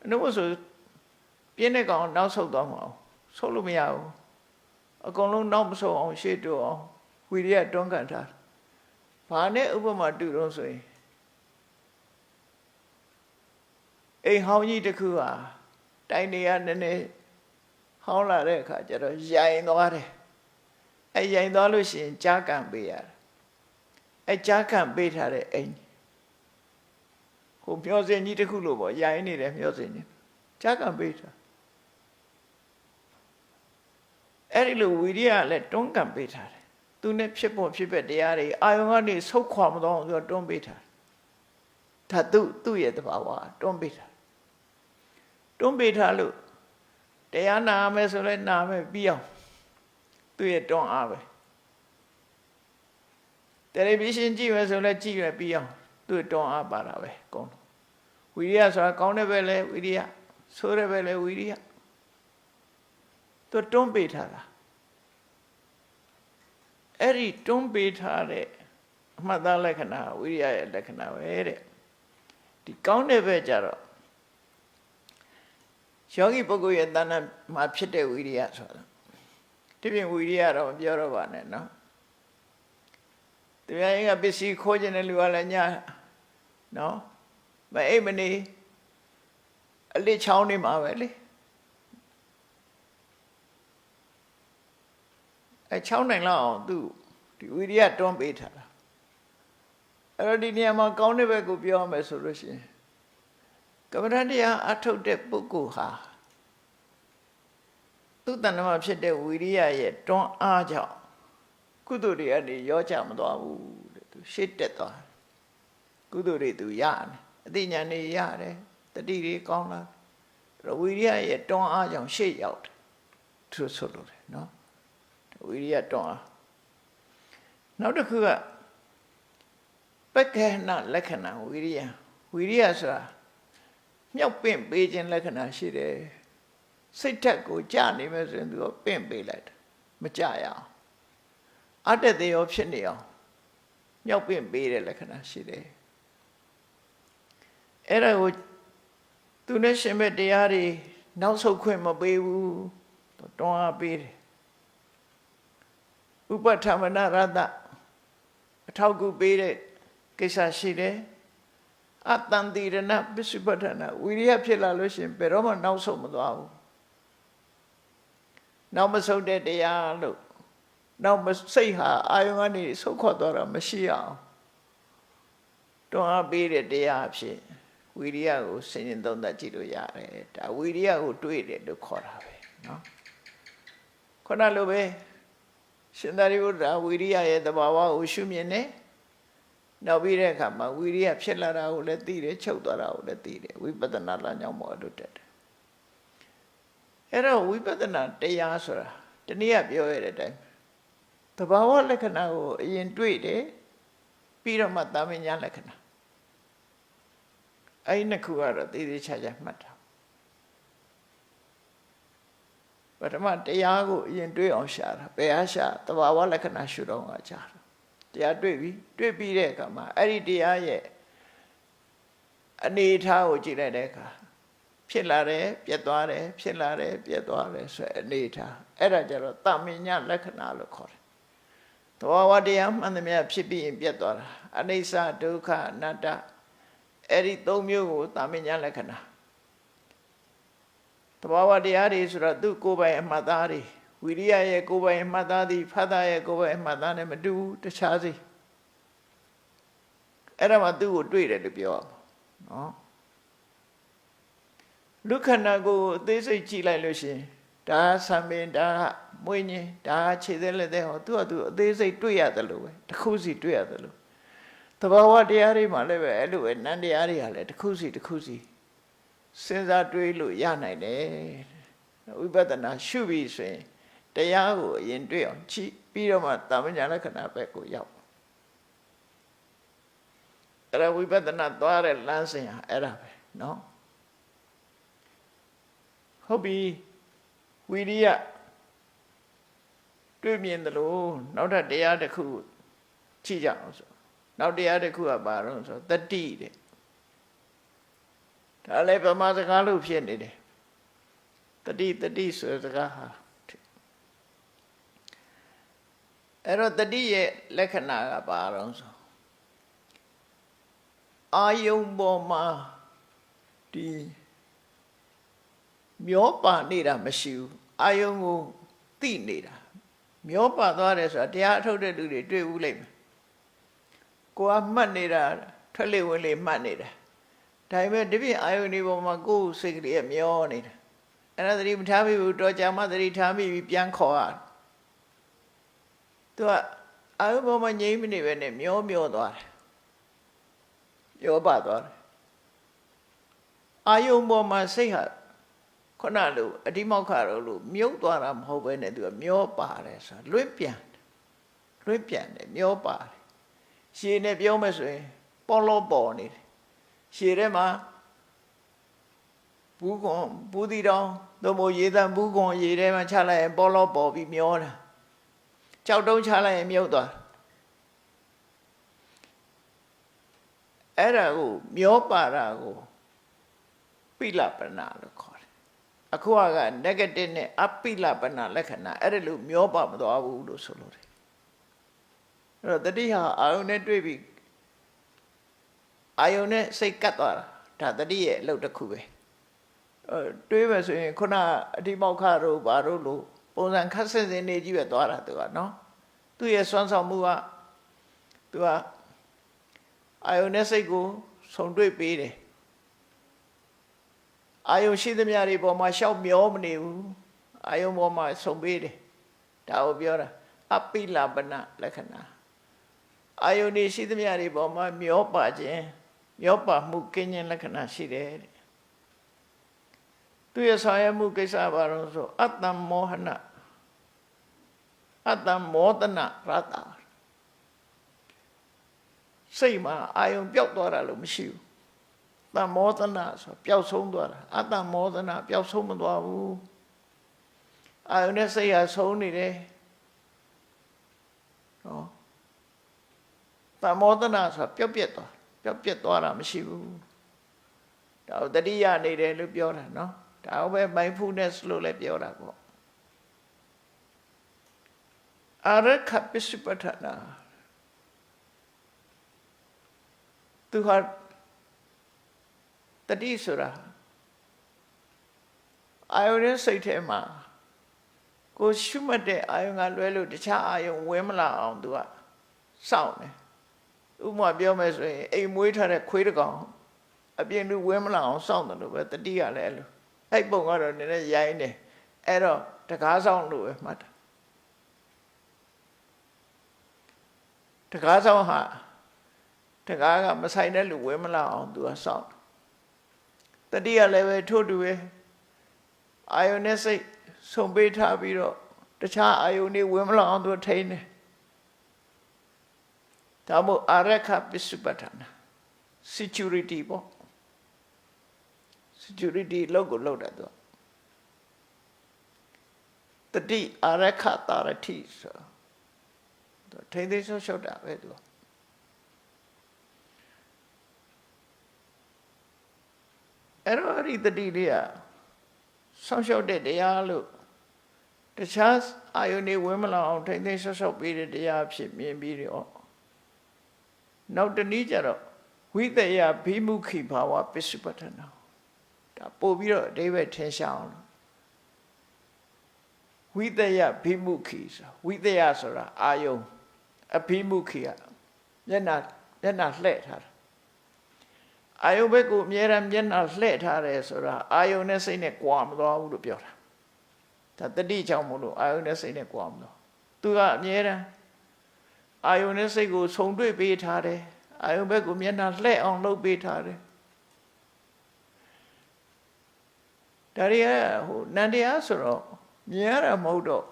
အနုဆိုပြင်းတဲ့ကောင်နောက်ဆုတ်သွားမအောင်ဆုတ်လို့မရဘူးအကုန်လုံးနောက်မဆုံးအောင်ရှေ့တိုးအောင်ဝိရိယတွန်းကန်ထားဘာနဲ့ဥပမာတူတော့ဆိုရင်အိမ်ဟောင်းကြီးတစ်ခုဟာတိုင်နေရနည်းနည်းဟောင်းလာတဲ့အခါကျတော့ရိုင်သွားတယ်အဲရိုင်သွားလို့ရှိရင်ကြားကန်ပေးရတယ်အဲကြားကန်ပေးထားတဲ့အိမ်ဟိုမျောစင်ကြီးတစ်ခုလို့ပေါ့ရိုင်နေတယ်မျောစင်ကြီးကြားကန်ပေးထားအဲ့ဒီလိုဝိရိယလည်းတွန်းကန်ပေးထားတယ်သူနဲ့ဖြစ်ပေါ်ဖြစ်ပတရားတွေအာယုံကနေဆုတ်ခွာမသွားအောင်သူကတွန်းပေးထားဒါသူ့ရဲ့တဘာဝတွန်းပေးထားတွန်းပေးထားလို့တရားနာမယ်ဆိုလဲနာမယ်ပြီးအောင်သူ့ရဲ့တွန်းအားပဲတယ်လီဗီရှင်းကြည့်မယ်ဆိုလဲကြည့်ရပြီးအောင်သူ့တွန်းအားပါတာပဲကောင်းဝိရိယဆိုတာကောင်းတဲ့ဘက်လဲဝိရိယဆိုးတဲ့ဘက်လဲဝိရိယသူတွန်းပေးထားတာအဲ့ဒီတွန်းပေးထားတဲ့အမှတ်သားလက္ခဏာဝိရိယရဲ့လက္ခဏာပဲတဲ့ဒီကောင်းတဲ့ဘက်ကြတော့ယောဂီပုဂ္ဂိုလ်ရဲ့တဏ္ဍမှာဖြစ်တဲ့ဝိရိယဆိုတာဒီပြင်ဝိရိယတော့မပြောတော့ပါနဲ့နော်တရားရင်ကပစ္စည်းခိုးခြင်းတဲ့လူကလည်းညာနော်မအိပ်မနေအလစ်ချောင်းနေမှာပဲလေအဲ6နိုင်လောက်အောင်သူဒီဝိရိယတွန်းပေးထားတာအဲ့တော့ဒီနေရာမှာကောင်းတဲ့ဘက်ကိုပြောမယ်ဆိုလို့ရှိရင်ကမ္မဋ္ဌာန်းတရားအထုတ်တဲ့ပုဂ္ဂိုလ်ဟာသူ့တဏ္ဍမှာဖြစ်တဲ့ဝိရိယရဲ့တွန်းအားကြောင့်ကုသိုလ်တွေကနေရောကြမသွားဘူးတဲ့သူရှေ့တက်သွားကုသိုလ်တွေသူရတယ်အသိဉာဏ်တွေရတယ်တတိတွေကောင်းလာဝိရိယရဲ့တွန်းအားကြောင့်ရှေ့ရောက်တယ်သူဆိုလို့တယ်နော် ဝိရိယတွန်းအားနောက်တစ်ခုကပက္ခေနလက္ခဏာဝိရိယဆိုတာမြောက်ပင့်ပေးခြင်းလက္ခဏာရှိတယ်စိတ်ထက်ကိုကြာနေမယ်ဆိုရင်သူကပင့်ပေးလိုက်တယ်မကြရအောင်အတ္တတေရောဖြစ်နေအောင်မြောက်ပင့်ပေးတဲ့လက္ခဏာရှိတယ်အဲ့ဒါကိုသူနဲ့ရှင်ဘက်တရားတွေနောက်ဆုတ်ခွင့်မပေးဘူးတွန်းအားပေးတယ်ဥပဋ္ဌမနရတအထောက်ကူပေးတဲ့ကိစ္စရှိတယ်အတန်တိရဏပစ္စုပ္ပတ္ထနာဝိရိယဖြစ်လာလို့ရှိရင်ဘယ်တော့မှနောက်ဆုတ်မသွားဘူးနောက်မဆုတ်တဲ့တရားလို့နောက်စိတ်ဟာအာယုံကနေဆုတ်ခွာသွားတာမရှိအောင်တွန်းအားပေးတဲ့တရားအဖြစ်ဝိရိယကိုစဉ်းကျင်သုံးသပ်ကြည့်လို့ရတယ်ဒါဝိရိယကိုတွေးတယ်လို့ခေါ်တာပဲเนาะခုနလိုပဲရှင်သာရိပုတ္တရာဝိရိယရဲ့သဘာဝကိုရှုမြင်နေနောက်ပြီးတဲ့အခါမှာဝိရိယဖြစ်လာတာကိုလည်းသိတယ်ချုပ်သွားတာကိုလည်းသိတယ်ဝိပဿနာလမ်းကြောင်းပေါ်လို့တက်တယ်အဲ့တော့ဝိပဿနာတရားဆိုတာတနည်းပြောရတဲ့အတိုင်းသဘာဝလက္ခဏာကိုအရင်တွေ့တယ်ပြီးတော့မှသာမညလက္ခဏာအဲ့ဒီနှစ်ခုကတော့သေသေးချာချာမှတ်တာပထမတရားကိုအရင်တွေ့အောင်ရှာတာဘယ်အားရှာသဘာဝလက္ခဏာရှုတော့ကကြာတာတရားတွေ့ပြီးတဲ့အခါမှာအဲ့ဒီတရားရဲ့အနေအထားကိုကြည့်လိုက်တဲ့အခါဖြစ်လာတယ်ပြတ်သွားတယ်ဖြစ်လာတယ်ပြတ်သွားတယ်ဆိုအနေအထားအဲ့ဒါကြတော့တာမညလက္ခဏာလို့ခေါ်တယ်သဘာဝတရားမှန်သမျှဖြစ်ပြီးရင်ပြတ်သွားတာအနိစ္စဒုက္ခအနတ္တအဲ့ဒီသုံးမျိုးကိုတာမညလက္ခဏာသဘာဝတရားတွေဆိုတော့သူ့ကိုယ်ပိုင်အမှတ်သားတွေဝိရိယရဲ့ကိုယ်ပိုင်အမှတ်သားသည်ဖတ်တာရဲ့ကိုယ်ပိုင်အမှတ်သားနဲ့မတူဘူးတခြားစီအဲ့ဒါမှသူ့ကိုတွေ့တယ်လို့ပြောရမှာနော်လူခန္ဓာကိုယ်အသေးစိတ်ကြည့်လိုက်လို့ရှိရင်ဒါဆံပင်ဒါမွေးညင်းဒါခြေသေးလက်သေးဟောသူကသူအသေးစိတ်တွေ့ရတယ်လို့ပဲတစ်ခုစီတွေ့ရတယ်လို့သဘာဝတရားတွေမှာလည်းပဲအဲ့လိုပဲနန္တရားတွေကလည်းတစ်ခုစီစဉ်းစားတွေးလို့ရနိုင်တယ်ဝိပဿနာရှုပြီးဆိုရင်တရားကိုအရင်တွေ့အောင်ကြည့်ပြီးတော့မှတာမညာလက္ခဏာဘက်ကိုရောက်အဲ့ဒါဝိပဿနာသွားတဲ့လမ်းစဉ်ဟာအဲ့ဒါပဲเนาะဟုတ်ပြီဝိရိယတွေ့မြင်တယ်လို့နောက်ထပ်တရားတစ်ခုကြည့်ကြအောင်ဆိုနောက်တရားတစ်ခုကဘာလို့ဆိုတတိတဲ့ဒါလည်းဗမာစကားလို့ဖြစ်နေတယ်တတိဆိုတဲ့စကားဟာအဲ့တော့တတိရဲ့လက္ခဏာကဘာလို့ဆိုအာယုံပေါ်မှာဒီမျောပါနေတာမရှိဘူးအာယုံကိုသိနေတာမျောပါသွားတယ်ဆိုတာတရားအထုတ်တဲ့လူတွေတွေ့ဘူးလိမ့်မယ်ကိုကမှတ်နေတာထွက်လေဝင်လေမှတ်နေတာဒါပေမဲ့ဒီပြင်အာယုန်ဒီပေါ်မှာကိုယ်စိတ်ကလေးမျောနေတာအဲ့ဒါသတိမထားမိဘူးတော့ကြာမှသတိထားမိပြီးပြန်ခေါ်ရသူကအာယုန်ပေါ်မှာငြိမ့်မနေပဲနဲ့မျောသွားတယ်မျောပါသွားတယ်အာယုန်ပေါ်မှာစိတ်ဟာခုနလိုအတိမောက္ခတော့လို့မြုပ်သွားတာမဟုတ်ပဲနဲ့သူကမျောပါတယ်ဆိုတာလွင့်ပြန်တယ်မျောပါတယ်ရှည်နဲ့ပြောမယ်ဆိုရင်ပေါ်လို့ပေါ်နေတယ်ရှည်ထဲမှာဘူးတီတောင်သို့မဟုတ်ရေတံဘူးခွန်ရေထဲမှာချလိုက်ရင်ပေါ်လို့ပေါ်ပြီးမျောတာကြောက်တုံးချလိုက်ရင်မြုပ်သွားအဲ့ဒါကိုမျောပါတာကိုပိလပနာလို့ခေါ်တယ်အခုက negative နဲ့အပိလပနာလက္ခဏာအဲ့ဒါလို့မျောပါမသွားဘူးလို့ဆိုလို့တယ်အဲ့တော့တတိဟာအာယုန်နဲ့တွေ့ပြီးအာယုန်နဲ့စိတ်ကတ်သွားတာဒါတတိရဲ့အလုပ်တစ်ခုပဲတွေးမယ်ဆိုရင်ခုနအတိမောက္ခတို့ဘာတို့လို့ပုံစံခက်ဆင်စင်နေကြီးပဲသွားတာသူကနော်သူ့ရဲ့စွမ်းဆောင်မှုကသူကအာယုန်နဲ့စိတ်ကိုဆုံတွေ့ပေးတယ်အာယုန်ရှိသမျှတွေပေါ်မှာရှောက်မျောမနေဘူးအာယုန်ပေါ်မှာဆုံပေးတယ်ဒါကိုပြောတာအပိလပနလက္ခဏာအာယုန်တွေရှိသမျှတွေပေါ်မှာမျောပါခြင်းမျောပါမှုကင်းခြင်းလက္ခဏာရှိတယ်တဲ့သူရဲ့ဆောင်ရွက်မှုကိစ္စဘာလို့ဆိုအတ္တမောဟန အတ္တမောဒနာရတာစိတ်မှာအာယုံပျောက်သွားတာလို့မရှိဘူးတမ္မောဒနာဆိုပျောက်ဆုံးသွားတာအတ္တမောဒနာပျောက်ဆုံးမသွားဘူးအာယုံနဲ့စိတ်ဟာဆုံးနေတယ်နော်တမ္မောဒနာဆိုပျောက်ပြက်သွားတာမရှိဘူးဒါတတိယနေတယ်လို့ပြောတာနော်ဒါပဲ mindfulness လို့လည်းပြောတာပေါ့အာရခပစ္စုပ္ပထနာသူဟာတတိဆိုတာအာယုန်ရဲ့စိတ်ထဲမှာကိုရှုမှတ်တဲ့အာယုန်ကလွဲလို့တခြားအာယုန်ဝင်မလာအောင်သူကစောင့်တယ်ဥပမာပြောမယ်ဆိုရင်အိမ်မွေးထားတဲ့ခွေးတစ်ကောင်အပြင်လူဝင်မလာအောင်စောင့်တယ်လို့ပဲတတိကလည်းအဲ့လိုအဲ့ပုံကတော့နည်းနည်းရိုင်းတယ်အဲ့တော့တကားဆောင်လို့ပဲမှတ်တာတကားဆောင်ဟာတကားကမဆိုင်တဲ့လူဝင်မလာအောင်သူကစောင့်တတိကလည်းပဲထို့တူပဲအာယုန်နဲ့စိတ်ဆုံးပေးထားပြီးတော့တခြားအာယုန်တွေဝင်မလာအောင်သူထိန်းတယ်ဒါမို့အာရခပစ္စုပ္ပထနာ security ပေါ့ security လောက်ကိုလောက်တာသူတတိအာရခတာရတိဆိုထိန်းသိမ်းရှော့တာပဲသူအဲ့တော့အဲ့ဒီတတိလေးကဆောင်းလျှောက်တဲ့တရားလို့တခြားအာယုန်တွေဝင်မလာအောင်ထိန်းသိမ်းရှော့ပေးတဲ့တရားဖြစ်မြင်ပြီးတော့နောက်တနည်းကြတော့ဝိတ္တယဘိမုခိဘာဝပစ္စုပ္ပထနာဒါပို့ပြီးတော့အဓိပ္ပာယ်ထင်ရှားအောင်ဝိတ္တယဘိမုခိဆိုဝိတ္တယဆိုတာအာယုန်အဘိမုခိကမျက်နှာလှည့်ထားတာအာယုန်ဘက်ကိုအမြဲတမ်းမျက်နှာလှည့်ထားတယ်ဆိုတာအာယုန်နဲ့စိတ်နဲ့ကွာမသွားဘူးလို့ပြောတာဒါတတိကြောင့်မို့လို့အာယုန်နဲ့စိတ်နဲ့ကွာမသွားသူကအမြဲတမ်းအာယုန်နဲ့စိတ်ကိုဆုံတွေ့ပေးထားတယ်အာယုန်ဘက်ကိုမျက်နှာလှည့်အောင်လုပ်ပေးထားတယ်ဒါရီဟိုနန္တရားဆိုတော့မြင်ရတာမဟုတ်တော့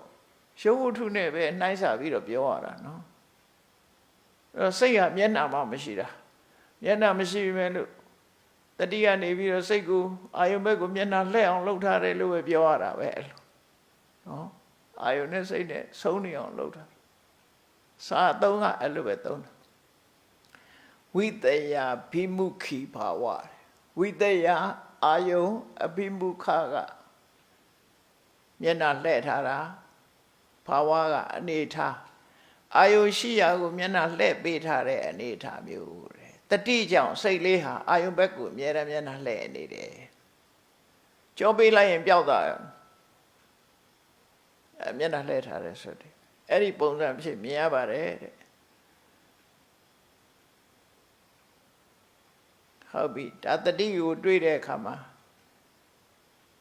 ရုပ်ဝတ္ထုနဲ့ပဲနှိုင်းစာပြီးတော့ပြောရတာနော်အဲ့တော့စိတ်ကမျက်နှာမှမရှိတာမျက်နှာမရှိပြီမဲ့လို့တတိကနေပြီးတော့စိတ်ကိုအာယုန်ဘက်ကိုမျက်နှာလှည့်အောင်လုပ်ထားတယ်လို့ပဲပြောရတာပဲအဲ့လိုနော်အာယုန်နဲ့စိတ်နဲ့ဆုံးနေအောင်လုပ်တာစာသုံးကအဲ့လိုပဲသုံးတာဝိတ္တယဘိမုခိဘာဝဝိတ္တယအာယုန်အဘိမုခကမျက်နှာလှည့်ထားတာဘာဝကအနေထားအာယုန်ရှိရာကိုမျက်နှာလှည့်ပေးထားတဲ့အနေထားမျိုးတဲ့တတိကြောင့်စိတ်လေးဟာအာယုန်ဘက်ကိုအမြဲတမ်းမျက်နှာလှည့်နေတယ်ကြောပေးလိုက်ရင်ပျောက်သွားမျက်နှာလှည့်ထားတယ်ဆိုတဲ့အဲ့ဒီပုံစံဖြစ်မြင်ရပါတယ်တဲ့ဟုတ်ပြီဒါတတိကိုတွေးတဲ့အခါမှာ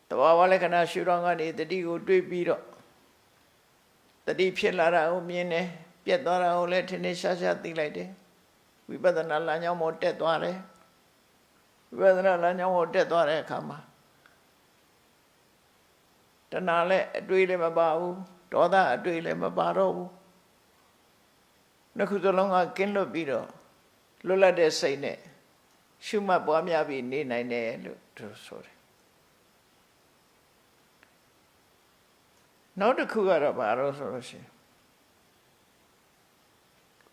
တဘာဝလက္ခဏာရှုထောင့်ကနေတတိကိုတွေးပြီးတော့တတိဖြစ်လာတာကိုမြင်တယ်ပြတ်သွားတာကိုလည်းထင်ထင်ရှားရှားသိလိုက်တယ်ဝိပဿနာလမ်းကြောင်းပေါ်တက်သွားတယ်ဝိပဿနာလမ်းကြောင်းပေါ်တက်သွားတဲ့အခါမှာတဏှာလည်းအတွေးလည်းမပါဘူးဒေါသအတွေးလည်းမပါတော့ဘူးနှစ်ခုစလုံးကကင်းလွတ်ပြီးတော့လွတ်လပ်တဲ့စိတ်နဲ့ရှုမှတ်ပွားများပြီးနေနိုင်တယ်လို့သူဆိုတယ်နောက်တစ်ခုကတော့ဘာလို့ဆိုလို့ရှိရင်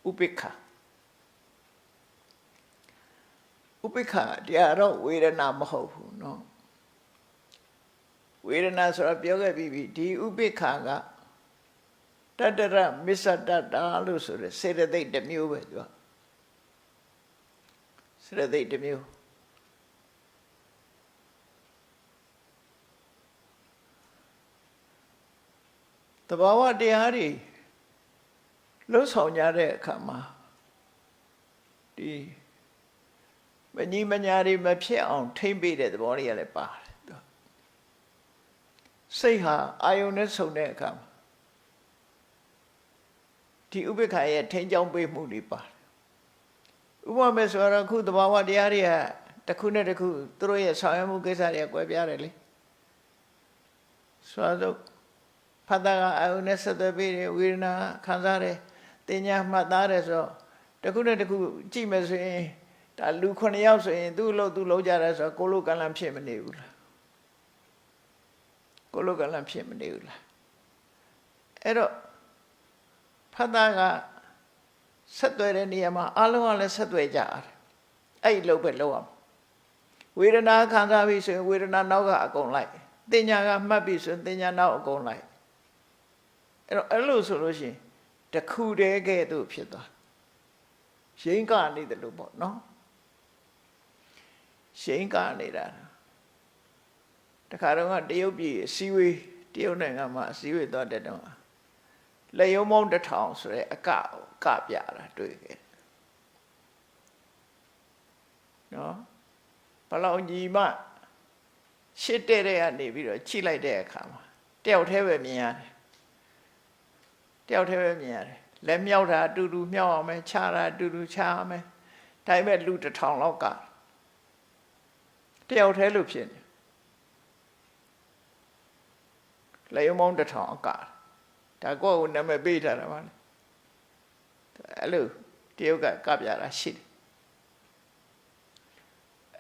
ဥပိ္ပခဥပိ္ပခတရားတော့ဝေဒနာမဟုတ်ဘူးเนาะဝေဒနာဆိုတာပြောခဲ့ပြီးပြီဒီဥပိ္ပခကတတရမစ္ဆတတာလို့ဆိုရယ်စေတသိက်တစ်မျိုးပဲသူကစေတသိက်တစ်မျိုးတဘာဝတရားတွေလှုပ်ဆောင်ကြတဲ့အခါမှာဒီမညီမညာတွေမဖြစ်အောင်ထိမ့်ပေးတဲ့သဘောတွေကလည်းပါတယ်စိတ်ဟာအာယုန်နဲ့ဆုံတဲ့အခါမှာဒီဥပိ္ပခရဲ့ထိန်းချောင်းပေးမှုတွေပါတယ်ဥပမာဆိုတော့ခုသဘာဝတရားတွေကတစ်ခုနဲ့တစ်ခုသူတို့ရဲ့ဆောင်ရွက်မှုကိစ္စတွေကကွဲပြားတယ်လေဆိုတော့ ဖတ်တာကအာယုနဲ့ဆက်သွယ်ပြီးဝေဒနာခံစားတယ်တင်ညာမှတ်သားတယ်ဆိုတော့တခုနဲ့တခုကြည့်မယ်ဆိုရင်ဒါလူ9ယောက်ဆိုရင်သူ့လို့သူ့လုံးကြတယ်ဆိုတော့ကိုလိုကလန်ဖြစ်မနေဘူးလားကိုလိုကလန်ဖြစ်မနေဘူးလားအဲ့တော့ဖတ်တာကဆက်သွယ်တဲ့နေရာမှာအလုံးကလည်းဆက်သွယ်ကြတယ်အဲ့ဒီလို့ပဲလောက်အောင်ဝေဒနာခံစားပြီးဆိုရင်ဝေဒနာနောက်ကအကုန်လိုက်တင်ညာကမှတ်ပြီးဆိုရင်တင်ညာနောက်အကုန်လိုက်အဲ့တော့အဲ့လိုဆိုလို့ရှိရင်တခုတည်းကဲ့သို့ဖြစ်သွားရင်းကနေတယ်လို့ပေါ့နော်ရင်းကနေတာတခါတော့ကတရုတ်ပြည်အစည်းအဝေးတရုတ်နိုင်ငံမှာအစည်းအဝေးသွားတဲ့တုန်းကလက်ရုံးမုံ1000ဆိုတဲ့အကပြတာတွေ့ခဲ့နော်ဘလောက်ညီမရှစ်တဲ့ကနေပြီးတော့ချိလိုက်တဲ့အခါမှာတယောက်တည်းပဲမြင်ရတယ်တယောက်တည်းပဲမြင်ရတယ်လက်မြောက်တာအတူတူမြောက်အောင်မယ်ခြားတာအတူတူခြားအောင်မယ်ဒါပေမဲ့လူ1000လောက်ကတယောက်တည်းလို့ဖြစ်နေလက်ရုံးမုံ1000အကဒါကိုယ်ကနာမည်ပေးထားတာပါလေအဲ့လိုတရုတ်ကပြတာရှိတယ်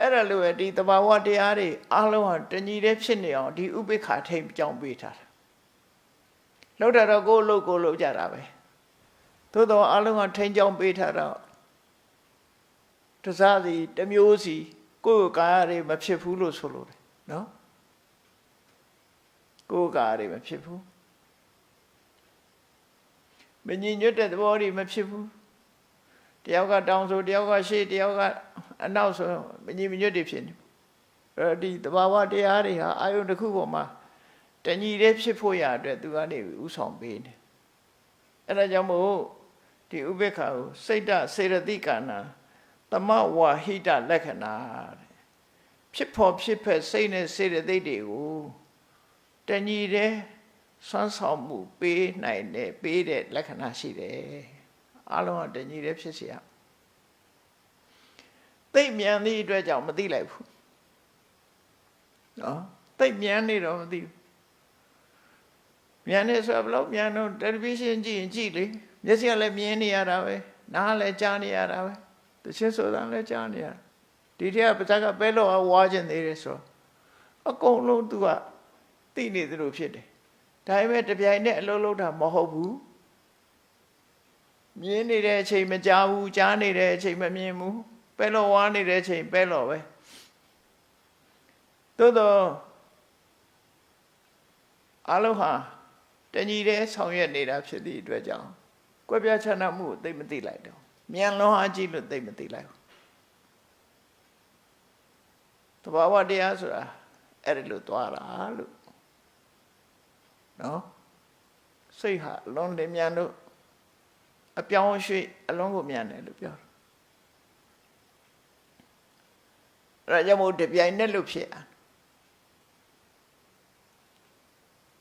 အဲ့ဒါလိုပဲဒီတဘာဝတရားတွေအားလုံးဟာတညီတည်းဖြစ်နေအောင်ဒီဥပိ္ပခာထိန်ကြောင်းပေးထားတာလောက်တာတော့ကိုယ်လို့ကြတာပဲသို့တော့အားလုံးကထိန်ကြောင်းပေးထားတော့တစားစီတစ်မျိုးစီကိုယ်ကာယတွေမဖြစ်ဘူးလို့ဆိုလို့တယ်နော်ကိုယ်ကာယတွေမဖြစ်ဘူးမညီညွတ်တဲ့သဘောတွေမဖြစ်ဘူးတယောက်ကတောင်ဆိုတယောက်ကရှေ့တယောက်ကအနောက်ဆိုမညီမညွတ်တွေဖြစ်နေအဲ့ဒီတဘာဝတရားတွေဟာအာယုန်တစ်ခုပေါ်မှာတညီတည်းဖြစ်ဖို့ရအတွက်သူကနေဥဆောင်ပေးတယ်အဲ့ဒါကြောင့်မို့ဒီဥပေက္ခာကိုစိတ်တစေရတိကဏ္ဍသမဝါဟိတလက္ခဏာတဲ့ဖြစ်ဖို့ဖြစ်ဖက်စိတ်နဲ့စေရတိတွေကိုတညီတည်းစွမ်းဆောင်မှုပေးနိုင်တဲ့ပေးတဲ့လက္ခဏာရှိတယ်အလုံးကတညီတည်းဖြစ်စီရသိမြန်သည့်အတွက်ကြောင့်မသိလိုက်ဘူးနော်သိမြန်နေတော့မသိဘူးမြန်နေဆိုဘလို့မြန်တော့တယ်လီဗီရှင်းကြည့်ရင်ကြည့်လေမျက်စိကလည်းမြင်နေရတာပဲနားလည်းကြားနေရတာပဲတချို့ဆိုတာလည်းကြားနေရဒီတည်းကပါဇက်ကပဲလို့ဝါခြင်းသေးတယ်ဆိုအကုန်လုံးသူကသိနေသလိုဖြစ်တယ်ဒါပေမဲ့တပြိုင်နက်အလုံးလုံးတာမဟုတ်ဘူးမြင်နေတဲ့အချိန်မကြားဘူးကြားနေတဲ့အချိန်မမြင်ဘူးပဲလို့ဝါနေတဲ့အချိန်ပဲလို့ပဲသို့တော့အလုံးဟာတညီတည်းဆောင်ရွက်နေတာဖြစ်သည့်အတွက်ကြောင့်ကွဲပြားခြားနားမှုကိုသိမသိလိုက်တော့မြန်လွန်အားကြီးလို့သိမသိလိုက်ဘူးတဘာဝတရားဆိုတာအဲ့ဒီလိုသွားတာလို့နော်စိတ်ဟာအလုံးလင်းမြန်လို့အပြောင်းရွှေ့အလုံးကိုမြန်တယ်လို့ပြောတယ်အဲ့ဒါကြောင့်မို့တပြိုင်နက်လို့ဖြစ်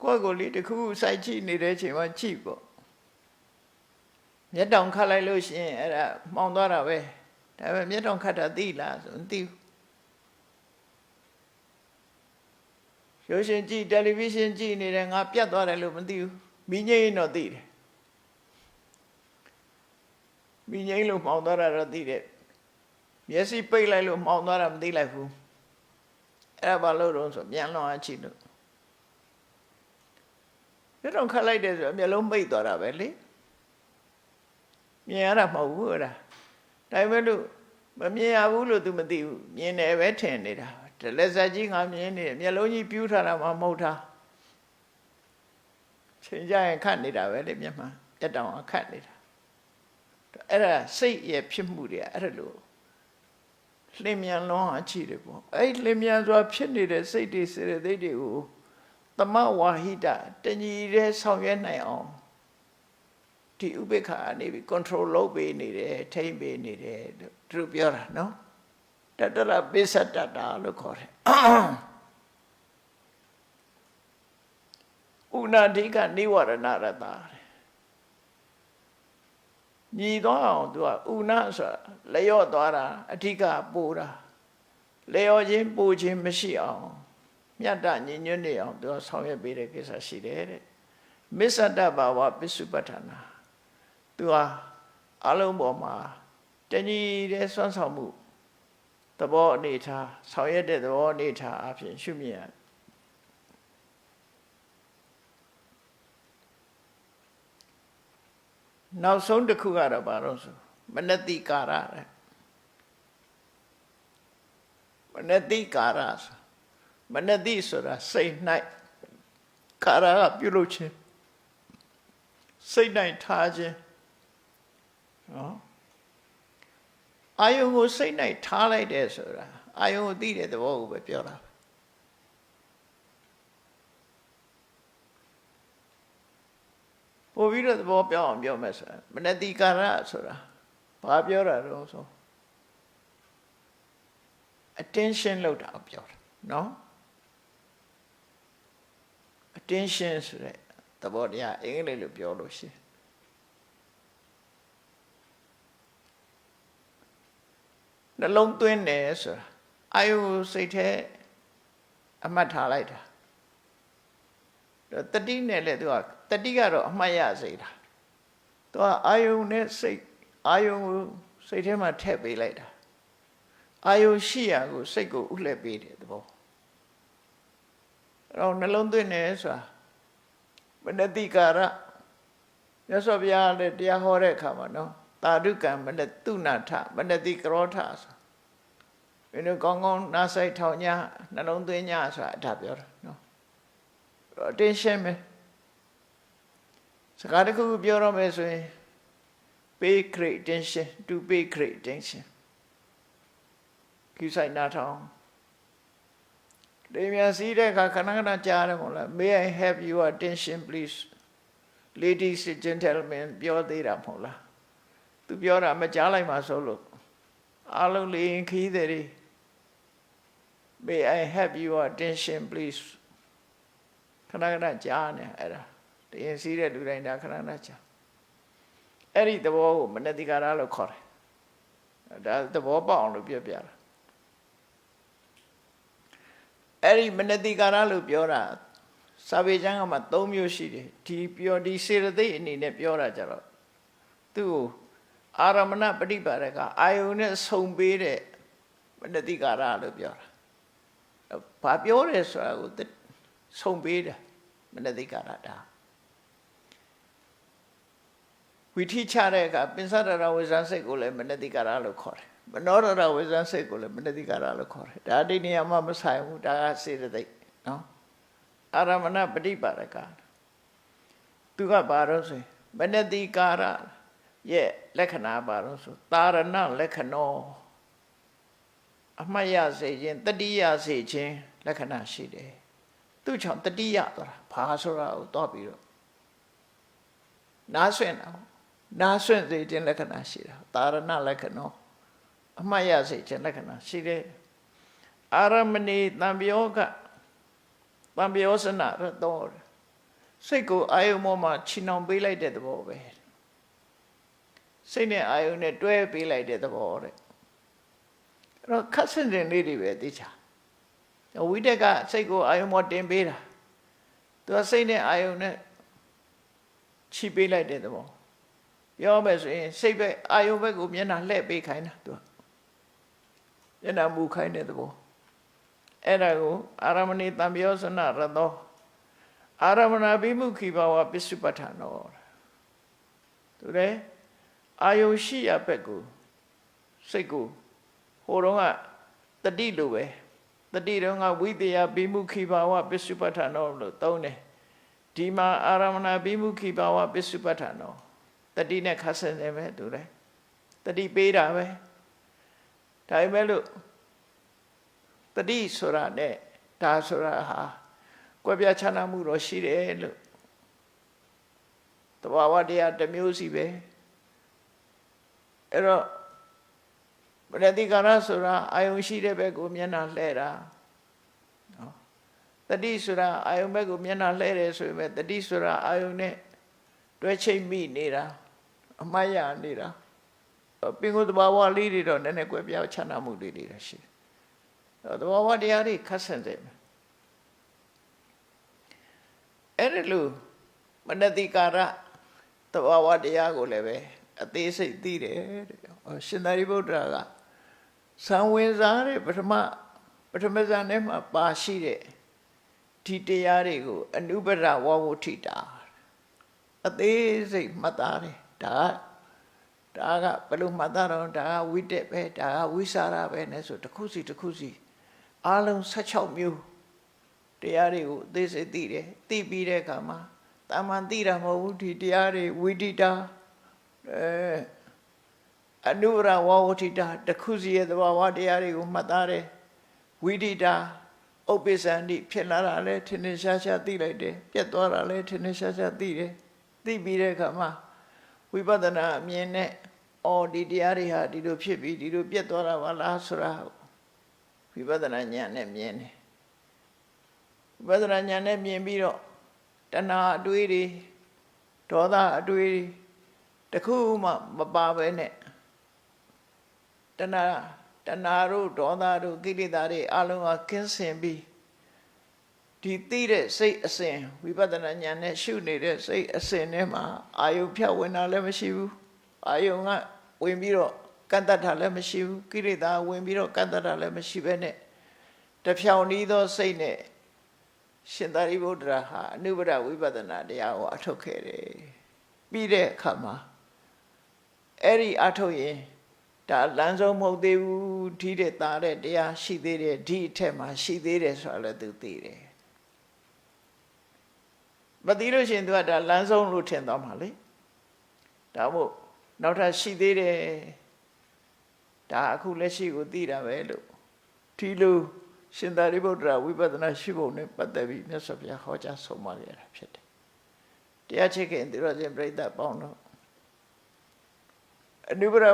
ကိုယ်လေးတခုစိုက်ကြည့်နေတဲ့အချိန်မှာကြည့်ပေါ့မျက်တောင်ခတ်လိုက်လို့ရှိရင်အဲ့ဒါမှောင်သွားတာပဲဒါပေမဲ့မျက်တောင်ခတ်တာသိလားဆိုမသိဘူးရုပ်ရှင်ကြည့်တယ်လီဗီရှင်းကြည့်နေတယ်ငါပြတ်သွားတယ်လို့မသိဘူးမိငိမ့်တော့သိတယ်မိငိမ့်လို့မှောင်သွားတာတော့သိတယ်မျက်စိပိတ်လိုက်လို့မှောင်သွားတာမသိလိုက်ဘူးအဲ့ဒါဘာလို့တော့ဆိုမြန်လွန်အားချီလို့မျက်တောင်ခတ်လိုက်တယ်ဆိုတော့မျက်လုံးပိတ်သွားတာပဲလေမြင်ရတာမဟုတ်ဘူးအဲ့ဒါဒါပေမဲ့လို့မမြင်ရဘူးလို့ तू မသိဘူးမြင်တယ်ပဲထင်နေတာတလက်ဆက်ကြီးငါမြင်နေတယ်မျက်လုံးကြီးပြူးထားတာမှမဟုတ်တာချိန်ကြရင်ခတ်နေတာပဲလေမျက်မှန်တက်တောင်အခတ်နေတာအဲ့ဒါစိတ်ရဲ့ဖြစ်မှုတွေအဲ့ဒါလို့လင်းမြန်လွန်အားချီတယ်ပေါ့အဲ့လင်းမြန်စွာဖြစ်နေတဲ့စိတ်တွေစေတသိက်တွေကိုသမဝါဟိတတညီတဲ့ဆောင်ရွက်နိုင်အောင်ဒီဥပေက္ခာနေပြီး control လုပ်ပေးနေတယ်ထိမ့်ပေးနေတယ်သူတို့ပြောတာနော်တတရပိစတတလို့ခေါ်တယ်ဥနာဓိကနိဝရဏရတညီသွားအောင်သူကဥနာဆိုတာလျော့သွားတာအဓိကပိုးတာလျော့ခြင်းပိုးခြင်းမရှိအောင်မြတ်တညီညွတ်နေအောင်သူကဆောင်ရွက်ပေးတဲ့ကိစ္စရှိတယ်တဲ့ Misata Baba Pisupatana. Tua Alumoma Teni de Sansamu. The ball nita, Sawyer the ball nita after Shumia. Now soon the Kugara Baroso, Manati Kara. Manati Karas, Manati Sura, say night. Kara Piluchi, say night Taje. I will say night Tala Desura. I will did it the wall with your love. For we don't walk beyond your message. Manati Kara Sura, Pabiora also. Attention load up your no? Attention is the body, yeah, English of your Lucy. The long twin is, I will say to a matter later. The 13 let work, the digger of my yazid. I will say, I will say to him a tabby later. I will see I will say go ule beat the ball. Around the London is when the digara. Yes, of ya the dear hore come, no? Tadukan, but the tunata, but the digrotas. When you go on, Nasai Tonya, Nalondunya, so I tap your no. Attention me. Sakadaku Bureau is pay great attention, to pay great attention. Kisai Natal. They may see the Kakanana Jaramola. May I have your attention, please? Ladies and gentlemen, Pure Data Pola. To Pure Amajala Masolo. Aloli in Kideri. May I have your attention, please? Kanagana Jana era. The Insidia Durana Kananacha. Eddie the wall, Manaticaralo Core. That's the war bound of Piara. Eddie Manaticaralo Piora. Savijanga Matomio City. T. Pure D. Sirade in the Piora Jaro. သူအာရမဏပฏิပါဒကအာယုန်နဲ့ဆုံပေးတဲ့မနတိကာရလို့ပြောတာ။ဘာပြောရဲဆိုတာကိုဆုံပေးတယ်မနတိကာရတာ။ဝိထိချတဲ့အခါပင်စရတဝိဇ္ဇစိတ်ကိုလည်းမနတိကာရလို့ခေါ်တယ်။မနောရတဝိဇ္ဇစိတ်ကိုလည်းမနတိကာရလို့ခေါ်တယ်။ဒါဒီနေရာမှာမဆိုင်ဘူးဒါကစေတသိက်နော်။အာရမဏပฏิပါဒကသူကဘာလို့ဆိုမနတိကာရရဲ့လက္ခဏာပါတော့ဆိုတာရဏလက္ခဏောအမှတ်ရစေခြင်းတတိယစေခြင်းလက္ခဏာရှိတယ်သူ့ချောင်တတိယသွားတာဘာဆိုတာကိုတော့ပြီးတော့နားဆွင့်တာနားဆွင့်စေခြင်းလက္ခဏာရှိတာတာရဏလက္ခဏောအမှတ်ရစေခြင်းလက္ခဏာရှိတယ်အာရမဏိတံပြောကတံပြောစနရတောစိတ်ကိုအာယုံပေါ်မှာချီနှောင်ပေးလိုက်တဲ့သဘောပဲစိတ်နဲ့အာယုံနဲ့တွဲပေးလိုက်တဲ့သဘောတဲ့အဲ့တော့ခက်ဆင်တင်လေးတွေပဲသိချာဝိတက်ကစိတ်ကိုအာယုံပေါ်တင်ပေးတာသူကစိတ်နဲ့အာယုံနဲ့ချီပေးလိုက်တဲ့သဘောပြောမယ်ဆိုရင်စိတ်ပဲအာယုံဘက်ကိုမျက်နှာလှည့်ပေးခိုင်းတာသူကမျက်နှာမူခိုင်းတဲ့သဘောအဲ့ဒါကိုအာရမဏိတံပြောစနရတောအာရမဏဘိမုခိဘဝပစ္စုပ္ပထာနောသူလည်းအာယုရှိရဘက်ကိုစိတ်ကိုဟိုတော့ကတတိလိုပဲတတိတော့ကဝိတယဘိမုခိဘဝပစ္စုပ္ပထာနောလို့သုံးတယ်ဒီမှာအာရမဏဘိမုခိဘဝပစ္စုပ္ပထာနောတတိနဲ့ခတ်ဆင်တယ်ပဲသူလည်းတတိပေးတာပဲဒါပေမဲ့လို့တတိဆိုတာနဲ့ဒါဆိုတာဟာကွဲပြားခြားနားမှုတော့ရှိတယ်လို့တဘာဝတရားတစ်မျိုးစီပဲအဲ့တော့ပရတိကာရဆိုတာအာယုံရှိတဲ့ဘက်ကိုမျက်နှာလှဲတာနော်တတိဆိုတာအာယုံဘက်ကိုမျက်နှာလှဲတယ်ဆိုရင်တတိဆိုတာအာယုံနဲ့တွဲချိတ်မိနေတာအမှားရနေတာပင်ကိုတဘာဝလေးတွေတော့နည်းနည်းကွဲပြားခြားနားမှုတွေရှိတယ်တဘာဝတရားတွေခတ်ဆင်တယ်အဲ့ဒါလို့ မနတိကာရသဘာဝတရားကိုလည်းပဲအသေးစိတ်သိတယ်တဲ့ရှင်သာရိပုတ္တရာကသံဝင်စားတဲ့ပထမဇန်ထဲမှာပါရှိတဲ့ဒီတရားတွေကိုအနုပဒဝဝဋ္ဌိတာအသေးစိတ်မှတ်သားတယ်ဒါကဘယ်လိုမှတ်သားတော့ဒါကဝိတက်ပဲဒါကဝိစာရပဲနဲ့ဆိုတစ်ခုစီအားလုံး16မျိုးတရားတွေကိုအသေးစိတ်သိတယ်သိပြီးတဲ့အခါမှာတာမန်သိတာမဟုတ်ဘူးဒီတရားတွေဝိတိတာအနုပဒဝဝဋ္ဌိတာတစ်ခုစီရဲ့သဘာဝတရားတွေကိုမှတ်သားတယ်ဝိတိတာဥပ္ပစ္စန္တိဖြစ်လာတာလဲထင်ထင်ရှားရှားသိလိုက်တယ်ပြတ်သွားတာလဲထင်ထင်ရှားရှားသိတယ်သိပြီးတဲ့အခါမှာဝိပဿနာအမြင်နဲ့ဒီတရားတွေဟာဒီလိုဖြစ်ပြီးဒီလိုပြတ်သွားတာပါလားဆိုတာဝိပဿနာဉာဏ်နဲ့မြင်တယ်ဝိပဿနာဉာဏ်နဲ့မြင်ပြီးတော့တဏှာအတွေးတွေဒေါသအတွေးတခုမှမပါပဲနဲ့တဏှာတို့ဒေါသတို့ကိလေသာတွေအလုံးကကင်းစင်ပြီးဒီသိတဲ့စိတ်အစဉ်ဝိပဿနာဉာဏ်နဲ့ရှုနေတဲ့စိတ်အစဉ်ထဲမှာအာယုဖြတ်ဝင်တာလည်းမရှိဘူးအာယုကဝင်ပြီးတော့ကန့်တတ်တာလည်းမရှိဘူးကိလေသာဝင်ပြီးတော့ကန့်တတ်တာလည်းမရှိဘဲနဲ့တဖြောင်ဤသောစိတ်နဲ့ရှင်သာရိပုတ္တရာဟာအနုပဒဝိပဿနာတရားကိုအထုတ်ခဲ့တယ်ပြီးတဲ့အခါမှာအဲ့ဒီအထုတ်ရင်ဒါလမ်းဆုံးမဟုတ်သေးဘူးဒီတဲ့သားတဲ့တရားရှိသေးတယ်ဒီအထက်မှာရှိသေးတယ်ဆိုတာလည်းသူသိတယ်မသိလို့ရှိရင်သူကဒါလမ်းဆုံးလို့ထင်သွားမှာလေဒါမို့နောက်ထပ်ရှိသေးတယ်ဒါအခုလက်ရှိကိုသိတာပဲလို့ဒီလိုရှင်သာရိပုတ္တရာဝိပဿနာရှိဖို့နဲ့ပတ်သက်ပြီးမြတ်စွာဘုရားဟောကြားဆုံးမခဲ့တာဖြစ်တယ်တရားချစ်ခင်သူတော်ချင်းပြိဿပေါင်းတော့အနုပဒ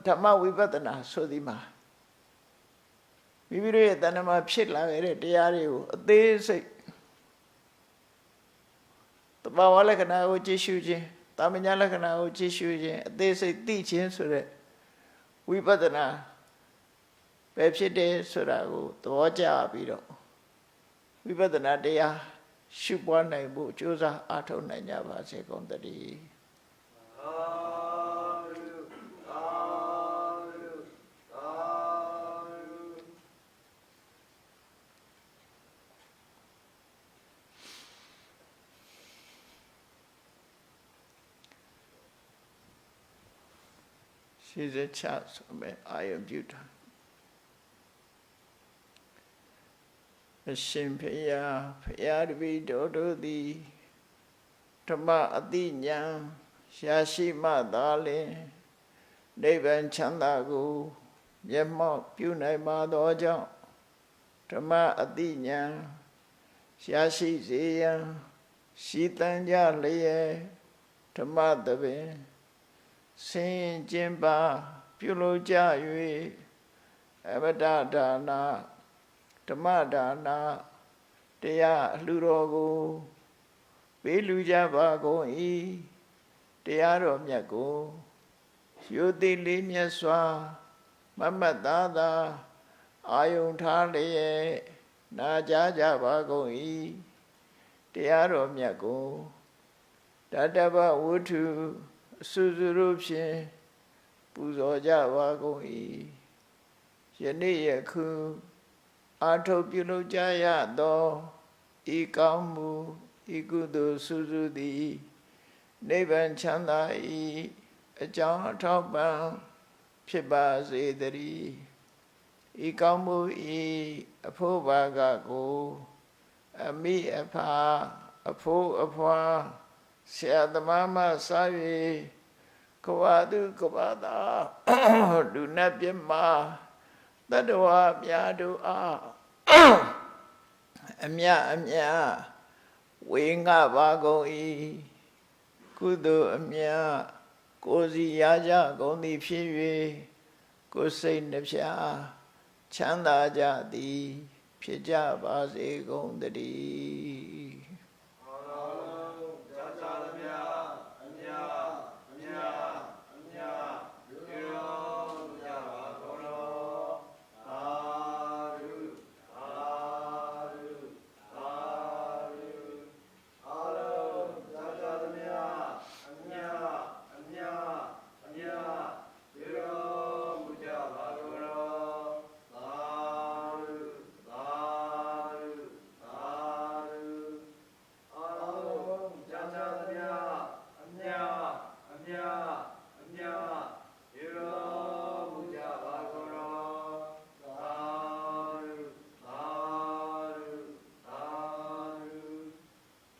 ဓမ္မဝိပဿနာဆိုဒီမှာမိမိတို့ရဲ့တဏ္ဍမှာဖြစ်လာခဲ့တဲ့တရားတွေကိုအသေးစိတ်သဘာဝလက္ခဏာကိုကြည့်ရှုခြင်းတာမညာလက္ခဏာကိုကြည့်ရှုခြင်းအသေးစိတ်သိခြင်းဆိုတဲ့ဝိပဿနာပဲဖြစ်တယ်ဆိုတာကိုသဘောကျပြီးတော့ဝိပဿနာတရားရှုပွားနိုင်ဖို့ကြိုးစားအားထုတ်နိုင်ကြပါစေကုန်သတည်းရှိစေချဆိုမဲ့အာယုပြုတာအရှင်ဖေယတပည့်တော်တို့သည်ဓမ္မအတိညာရရှိမှသာလျှင်နိဗ္ဗာန်ချမ်းသာကိုမျက်မှောက်ပြုနိုင်ပါသောကြောင့်ဓမ္မအတိညာရရှိစေရန်ရှိတန်ကြလျက်ဓမ္မသဘင်ဆင်ကျင်ပါပြုလုပ်ကြ၍အမတဒါနာဓမ္မဒါနာတရားအလှူတော်ကိုပေးလူကြပါကုန်၏တရားတော်မြတ်ကိုရိုသေလေးမြတ်စွာမမတ်သားသာအာယုံထားလျက်နာကြားကြပါကုန်၏တရားတော်မြတ်ကိုတတဗ္ဗဝတ္ထုအစွစွတို့ဖြင့်ပူဇော်ကြပါကုန်၏ယနေ့ယခုအာထုတ်ပြုလုပ်ကြရသောဤကောင်းမှုဤကုသိုလ်စွစွသည်နိဗ္ဗာန်ချမ်းသာ၏အကြောင်းအထောက်ပံ့ဖြစ်ပါစေတည်းဤကောင်းမှုဤအဖို့ဘာကကိုအမိအဖာအဖို့အဖွာဆရာသမားမှစ၍ကဝတုကဝတာလူနတ်ပြမတတ္တဝါများတို့အားအမြဝေငှပါကုန်၏ကုသိုလ်အမြကိုယ်စီရကြကုန်သည်ဖြစ်၍ကိုယ်စိတ်နှဖျားချမ်းသာကြသည်ဖြစ်ကြပါစေကုန်သတည်း